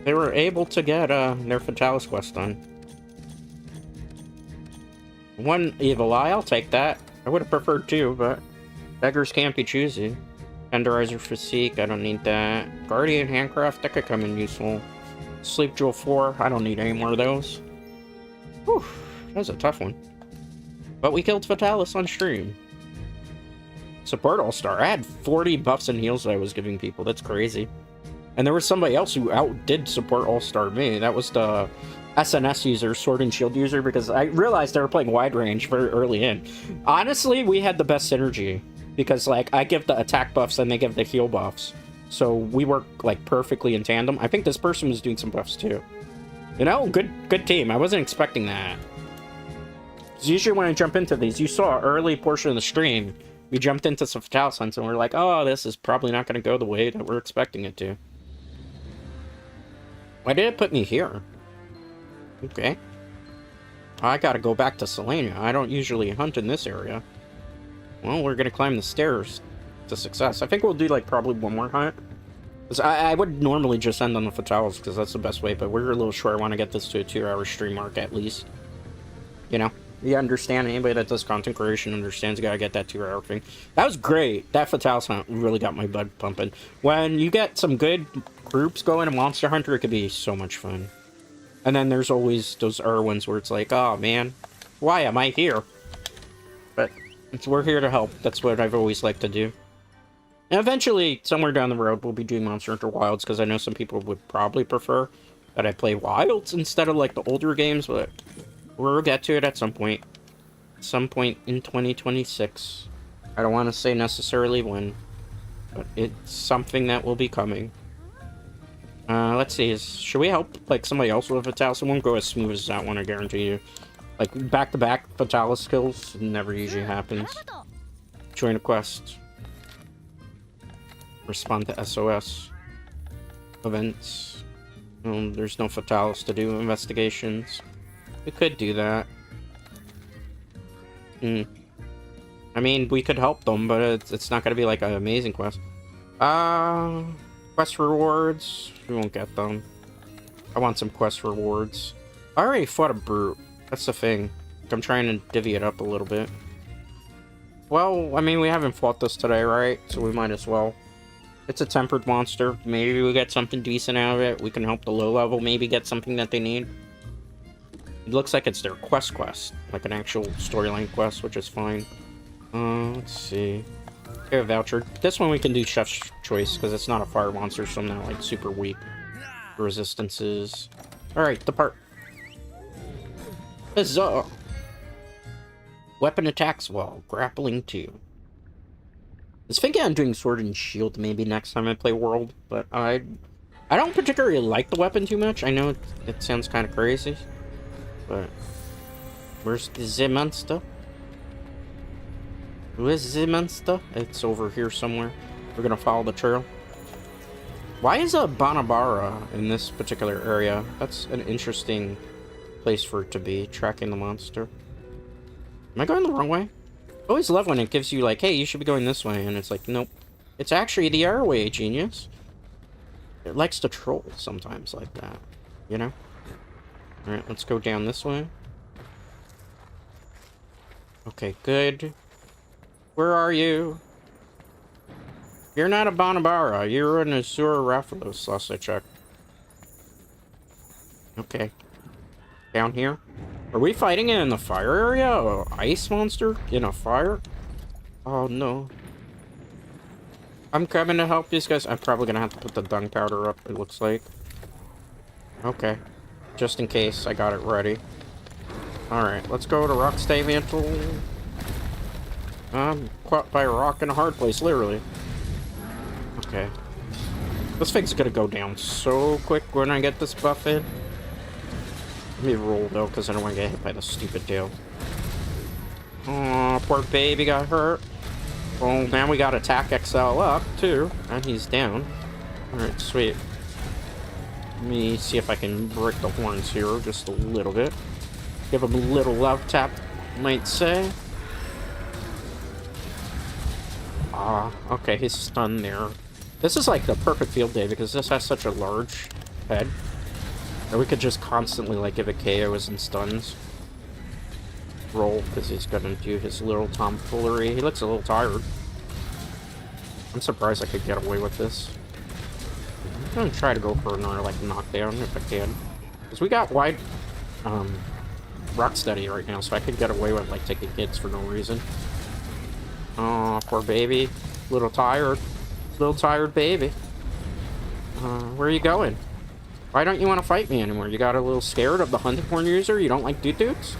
their Fatalis quest done. One evil eye, I'll take that. I would have preferred 2, but beggars can't be choosy. Tenderizer Physique, I don't need that. Guardian Handcraft, that could come in useful. Sleep Jewel 4, I don't need any more of those. Whew, that was a tough one. But we killed Fatalis on stream. Support All-Star, I had 40 buffs and heals that I was giving people, that's crazy. And there was somebody else who outdid Support All-Star me, that was the SNS user, Sword and Shield user, because I realized they were playing wide range very early in. Honestly, we had the best synergy. Because, like, I give the attack buffs and they give the heal buffs. So we work, like, perfectly in tandem. I think this person was doing some buffs, too. You know, good team. I wasn't expecting that. Because usually when I jump into these, you saw an early portion of the stream, we jumped into some Fatalis hunts and we're like, oh, this is probably not going to go the way that we're expecting it to. Why did it put me here? Okay. I gotta go back to Selenia. I don't usually hunt in this area. Well, we're gonna climb the stairs to success. I think we'll do, like, probably one more hunt. Because I would normally just end on the Fatalis, because that's the best way, but we're a little short. I want to get this to a 2-hour stream mark, at least. You know? You understand, anybody that does content creation understands you gotta get that 2-hour thing. That was great. That Fatalis hunt really got my blood pumping. When you get some good groups going in Monster Hunter, it could be so much fun. And then there's always those Irwins where it's like, oh, man, why am I here? But we're here to help. That's what I've always liked to do. And eventually, somewhere down the road, we'll be doing Monster Hunter Wilds, because I know some people would probably prefer that I play Wilds instead of, like, the older games, but we'll get to it at some point. Some point in 2026. I don't want to say necessarily when, but it's something that will be coming. Let's see, should we help, like, somebody else with a Fatalis? It won't go as smooth as that one, I guarantee you. Like, back-to-back Fatalis kills never usually happens. Join a quest. Respond to SOS. Events. There's no Fatalis to do. Investigations. We could do that. I mean, we could help them, but it's not going to be, like, an amazing quest. Quest rewards. We won't get them. I want some quest rewards. I already fought a brute. That's the thing. I'm trying to divvy it up a little bit. Well, I mean, we haven't fought this today, right? So we might as well. It's a tempered monster. Maybe we get something decent out of it. We can help the low level maybe get something that they need. It looks like it's their quest. Like an actual storyline quest, which is fine. Let's see. Okay, a voucher. This one we can do Chef's Choice, because it's not a fire monster, so I'm not, like, super weak. Resistances. Alright, depart. Huzzah! Weapon attacks while grappling 2. I was thinking I'm doing Sword and Shield maybe next time I play World, but I don't particularly like the weapon too much. I know it sounds kind of crazy, but where's the monster? Where's the monster? It's over here somewhere. We're gonna follow the trail. Why is a Banabara in this particular area? That's an interesting place for it to be, tracking the monster. Am I going the wrong way? I always love when it gives you, like, hey, you should be going this way, and it's like, nope. It's actually the other way, genius. It likes to troll sometimes like that, you know? Alright, let's go down this way. Okay, good. Where are you? You're not a Banabara. You're an Azura Raphalos, last I checked. Okay. Down here? Are we fighting it in the fire area? An ice monster in a fire? Oh no. I'm coming to help these guys. I'm probably gonna have to put the dung powder up, it looks like. Okay. Just in case, I got it ready. Alright, let's go to Rockstay Mantle. I'm caught by a rock in a hard place, literally. Okay. This thing's gonna go down so quick when I get this buff in. Let me roll, though, because I don't want to get hit by the stupid tail. Aw, poor baby got hurt. Oh, now we got Attack XL up, too. And he's down. Alright, sweet. Let me see if I can break the horns here just a little bit. Give him a little love tap, might say. Ah, okay, he's stunned there. This is like the perfect field day because this has such a large head. Or we could just constantly, like, give it KOs and stuns. roll, because he's gonna do his little tomfoolery. He looks a little tired. I'm surprised I could get away with this. I'm gonna try to go for another, like, knockdown if I can. Because we got wide, Rocksteady right now, so I could get away with, like, taking hits for no reason. Oh, poor baby. Little tired. Little tired baby. Where are you going? Why don't you want to fight me anymore? You got a little scared of the hunting horn user? You don't like DOOTs?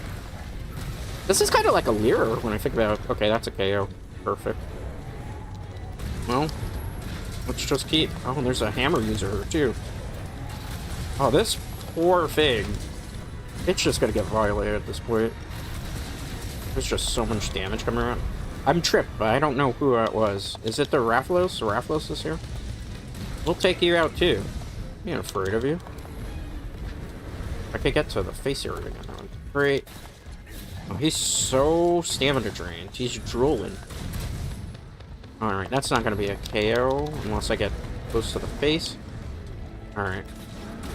This is kind of like a lure when I think about it. Okay, that's a KO. Perfect. Well, let's just keep... Oh, there's a hammer user too. Oh, this poor thing. It's just gonna get violated at this point. There's just so much damage coming around. I'm tripped, but I don't know who it was. Is it the Rathalos? The Rathalos is here? We'll take you out too. I ain't afraid of you. I could get to the face area now. Great. Oh, he's so stamina drained. He's drooling. Alright, that's not going to be a KO unless I get close to the face. Alright.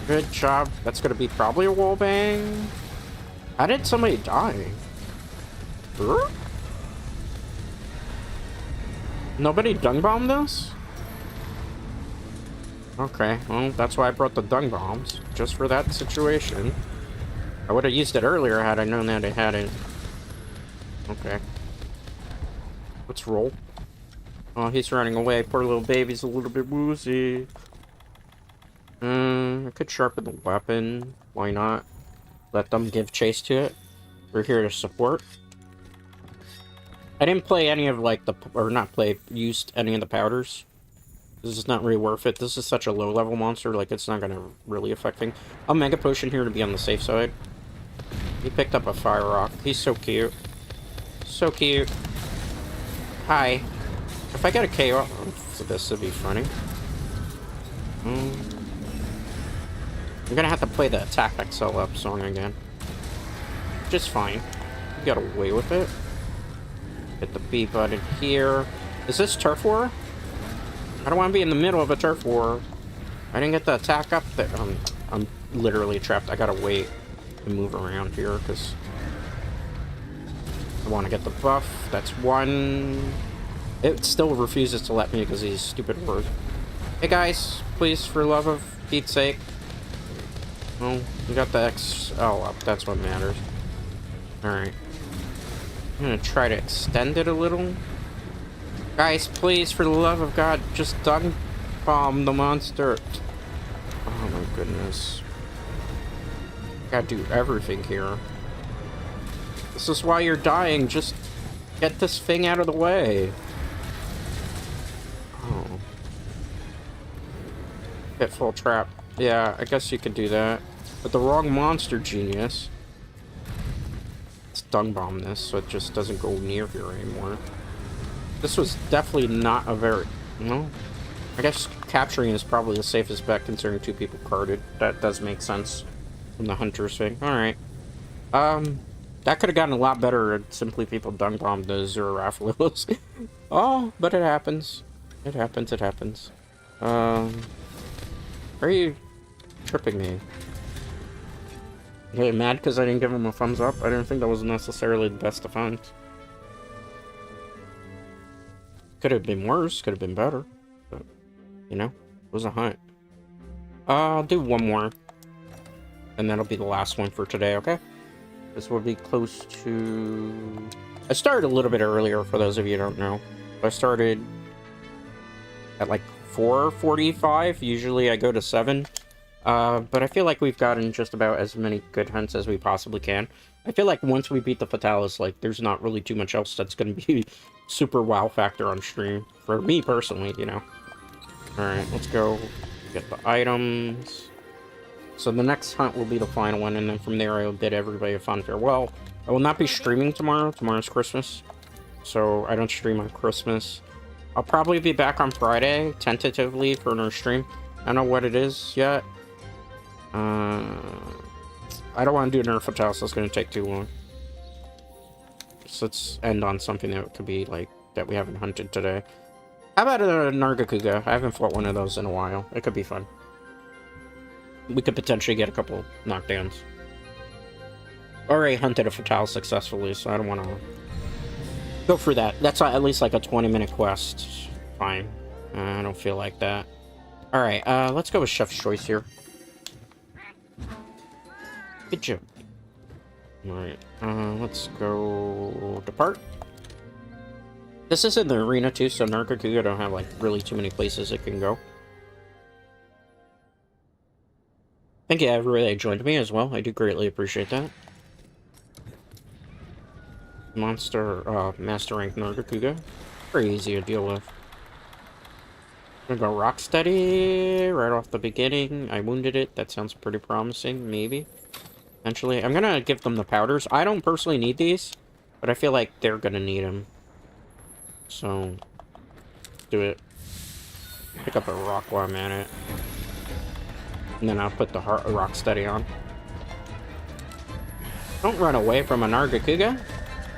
Good job. That's going to be probably a wallbang. How did somebody die? Huh? Nobody dung bombed us? Okay, well, that's why I brought the dung bombs. Just for that situation. I would have used it earlier had I known that it had it. Okay. Let's roll. Oh, he's running away. Poor little baby's a little bit woozy. I could sharpen the weapon. Why not? Let them give chase to it. We're here to support. I didn't play any of, like, used any of the powders. This is not really worth it. This is such a low-level monster, like, it's not gonna really affect things. A Mega Potion here to be on the safe side. He picked up a Fire Rock. He's so cute. So cute. Hi. If I get a KO, so this would be funny. I'm gonna have to play the Attack XL Up song again. Just fine. You got away with it. Hit the B button here. Is this turf war? I don't want to be in the middle of a turf war. I didn't get the attack up there. I'm literally trapped. I gotta wait and move around here because I want to get the buff. That's one. It still refuses to let me because of these stupid words. Hey guys, please, for love of Pete's sake. Oh, we got the XL up. That's what matters. Alright. I'm gonna try to extend it a little. Guys, please, for the love of God, just dung bomb the monster. Oh my goodness. Gotta do everything here. This is why you're dying. Just get this thing out of the way. Oh. Pitfall trap. Yeah, I guess you could do that. But the wrong monster, genius. Let's dung bomb this so it just doesn't go near here anymore. This was definitely not a very... No. I guess capturing is probably the safest bet considering two people carded. That does make sense from the hunter's thing. Alright. That could have gotten a lot better if simply people dung bombed the Zeraflos. Oh, but it happens. It happens, it happens. Are you tripping me? Are you mad because I didn't give him a thumbs up? I didn't think that was necessarily the best defense. Could have been worse, could have been better. But, you know, it was a hunt. I'll do one more. And that'll be the last one for today, okay? This will be close to... I started a little bit earlier, for those of you who don't know. I started at like 4:45. Usually I go to 7. But I feel like we've gotten just about as many good hunts as we possibly can. I feel like once we beat the Fatalis, like, there's not really too much else that's going to be super wow factor on stream. For me, personally, you know. Alright, let's go get the items. So the next hunt will be the final one, and then from there I'll bid everybody a fond farewell. I will not be streaming tomorrow. Tomorrow's Christmas. So I don't stream on Christmas. I'll probably be back on Friday, tentatively, for another stream. I don't know what it is yet. I don't want to do Nerf Fatalis, so it's going to take too long. So let's end on something that could be, like, that we haven't hunted today. How about a Nargacuga? I haven't fought one of those in a while. It could be fun. We could potentially get a couple knockdowns. Already hunted a Fatale successfully, so I don't want to go for that. That's at least like a 20-minute quest. Fine. I don't feel like that. Alright, let's go with Chef's Choice here. Good job. Alright, let's go... Depart. This is in the arena too, so Nargacuga don't have like really too many places it can go. Thank you everybody that joined me as well. I do greatly appreciate that. Master rank Nargacuga. Pretty easy to deal with. I'm gonna go Rocksteady right off the beginning. I wounded it. That sounds pretty promising, maybe. Eventually, I'm gonna give them the powders. I don't personally need these, but I feel like they're gonna need them. So, do it. Pick up a rock while I'm at it. And then I'll put the Rocksteady on. Don't run away from a Nargacuga.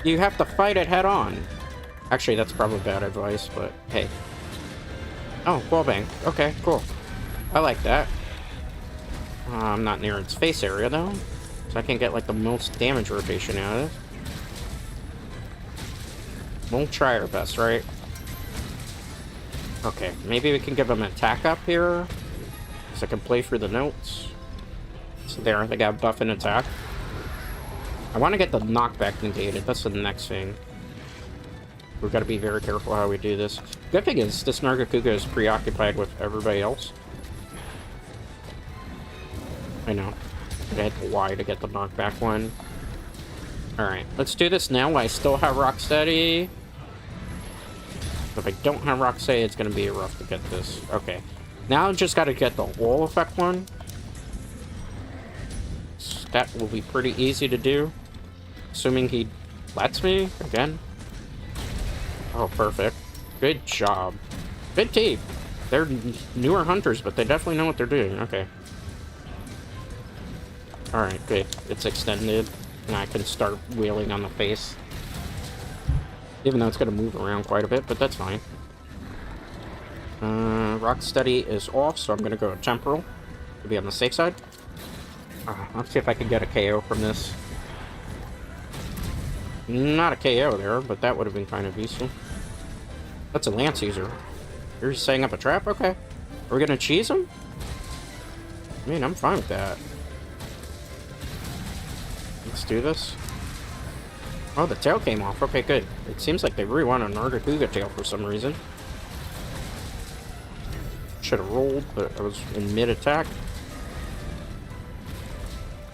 You have to fight it head on. Actually, that's probably bad advice, but hey. Oh, wallbang. Okay, cool. I like that. I'm not near its face area, though. So I can get, like, the most damage rotation out of it. We'll try our best, right? Okay, maybe we can give them an attack up here. So I can play through the notes. So there, they got buff and attack. I want to get the knockback negated. That's the next thing. We've got to be very careful how we do this. Good thing is, this Nargacuga is preoccupied with everybody else. I know. I had to Y to get the knockback one. Alright, let's do this now. I still have Rocksteady. If I don't have Rocksteady, it's going to be rough to get this. Okay. Now I just got to get the wall effect one. That will be pretty easy to do. Assuming he lets me again. Oh, perfect. Good job. Good team. They're newer hunters, but they definitely know what they're doing. Okay. Alright, good. It's extended. And I can start wheeling on the face. Even though it's going to move around quite a bit, but that's fine. Rocksteady is off, so I'm going to go Temporal to be on the safe side. Let's see if I can get a KO from this. Not a KO there, but that would have been kind of useful. That's a Lance user. You're setting up a trap? Okay. Are we going to cheese him? I mean, I'm fine with that. Let's do this. Oh, the tail came off. Okay, good. It seems like they really want a Nargacuga tail for some reason. Should have rolled, but I was in mid-attack.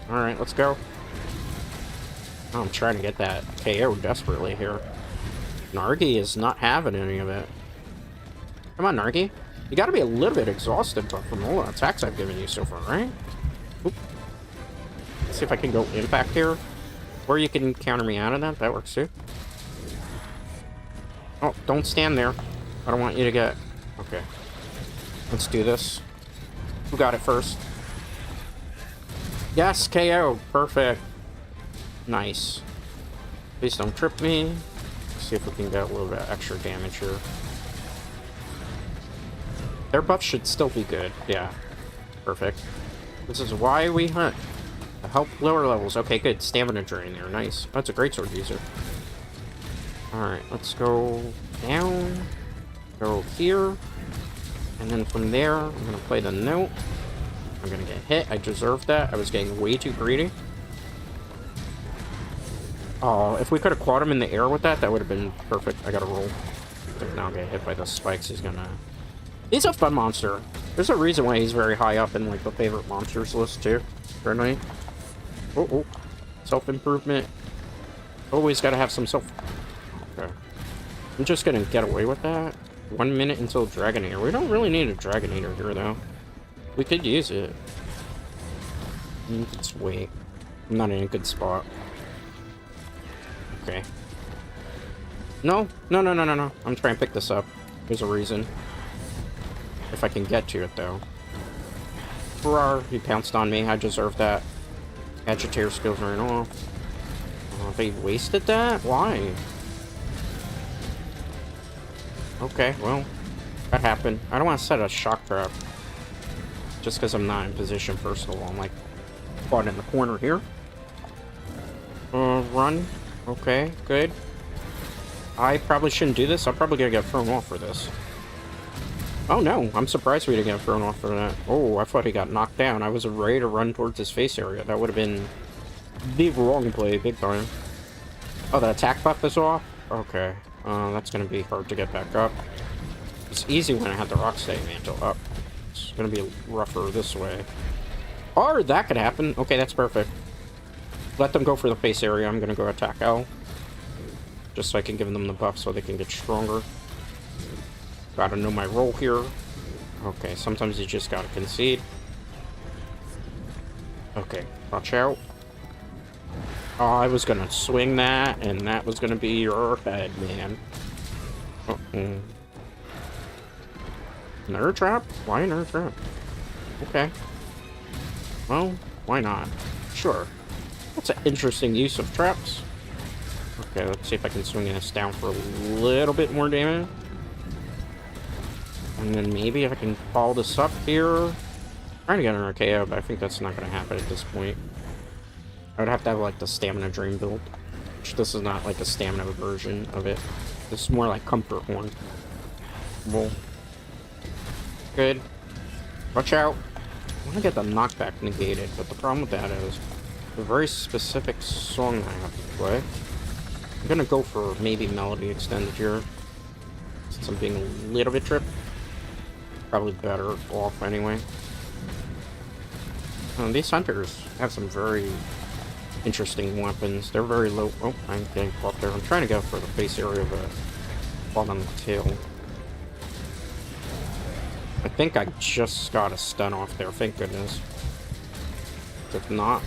Alright, let's go. Oh, I'm trying to get that KO desperately here. Nargi is not having any of it. Come on, Nargi. You gotta be a little bit exhausted from all the attacks I've given you so far, right? Oop. Let's see if I can go impact here. Or you can counter me out of that. That works too. Oh, don't stand there. I don't want you to get... Okay. Let's do this. Who got it first? Yes, KO. Perfect. Nice. Please don't trip me. Let's see if we can get a little bit extra damage here. Their buff should still be good. Yeah. Perfect. This is why we hunt. To help lower levels. Okay, good. Stamina drain there. Nice. That's a great sword user. Alright, let's go down. Go here. And then from there, I'm going to play the note. I'm going to get hit. I deserve that. I was getting way too greedy. Oh, if we could have caught him in the air with that, that would have been perfect. I got to roll. Now get hit by the spikes. He's going to... He's a fun monster. There's a reason why he's very high up in like the favorite monsters list too. Currently. Oh. Self-improvement. Always got to have some self... Okay. I'm just going to get away with that. 1 minute until Dragonator. We don't really need a Dragonator here, though. We could use it. Let's wait. I'm not in a good spot. Okay. No. I'm trying to pick this up. There's a reason. If I can get to it, though. Hurrah, he pounced on me. I deserve that. Agitator skills right off. Oh, they wasted that? Why? Okay, well, that happened. I don't want to set a shock trap. Just because I'm not in position, first of all. I'm like, caught in the corner here. run. Okay, good. I probably shouldn't do this. I'm probably gonna get thrown off for this. Oh no, I'm surprised we didn't get thrown off for that. Oh, I thought he got knocked down. I was ready to run towards his face area. That would have been the wrong play, big time. Oh, the attack buff is off? Okay. That's gonna be hard to get back up. It's easy when I have the Rocksteady Mantle up. It's gonna be rougher this way. Or that could happen. Okay, that's perfect. Let them go for the face area. I'm gonna go attack L. Just so I can give them the buff so they can get stronger. Gotta know my role here. Okay, sometimes you just gotta concede. Okay, watch out. Oh, I was gonna swing that, and that was gonna be your head, man. Uh-oh. Another trap? Why another trap? Okay. Well, why not? Sure. That's an interesting use of traps. Okay, let's see if I can swing this down for a little bit more damage. And then maybe I can follow this up here. Trying to get an RKO, but I think that's not going to happen at this point. I would have to have, like, the Stamina Dream build. Which this is not, like, a stamina version of it. This is more like Comfort one. Well, good. Watch out. I want to get the knockback negated, but the problem with that is a very specific song I have to play. I'm going to go for maybe Melody Extended here. Since I'm being a little bit tripped. Probably better off anyway. These hunters have some very interesting weapons. They're very low. Oh, I'm getting caught there. I'm trying to go for the face area, but fall on the tail. I think I just got a stun off there. Thank goodness. If not,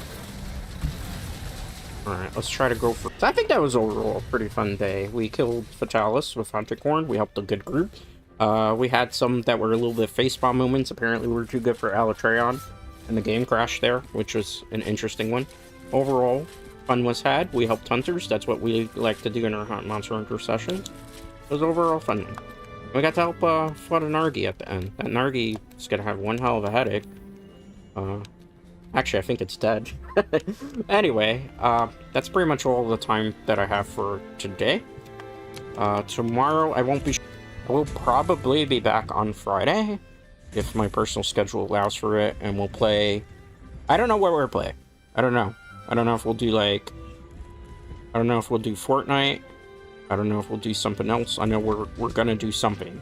alright, let's try to go for... I think that was overall a pretty fun day. We killed Fatalis with Hunting Horn. We helped a good group. We had some that were a little bit facepalm moments. Apparently we were too good for Alatreon, and the game crashed there, which was an interesting one. Overall, fun was had. We helped hunters. That's what we like to do in our Monster Hunter session. It was overall fun. We got to help fight a Nargi at the end. That Nargi is going to have one hell of a headache. Actually, I think it's dead. Anyway, that's pretty much all the time that I have for today. Tomorrow, I will probably be back on Friday, if my personal schedule allows for it, and we'll play... I don't know what we'll play. I don't know. I don't know if we'll do, like... I don't know if we'll do Fortnite. I don't know if we'll do something else. I know we're gonna do something.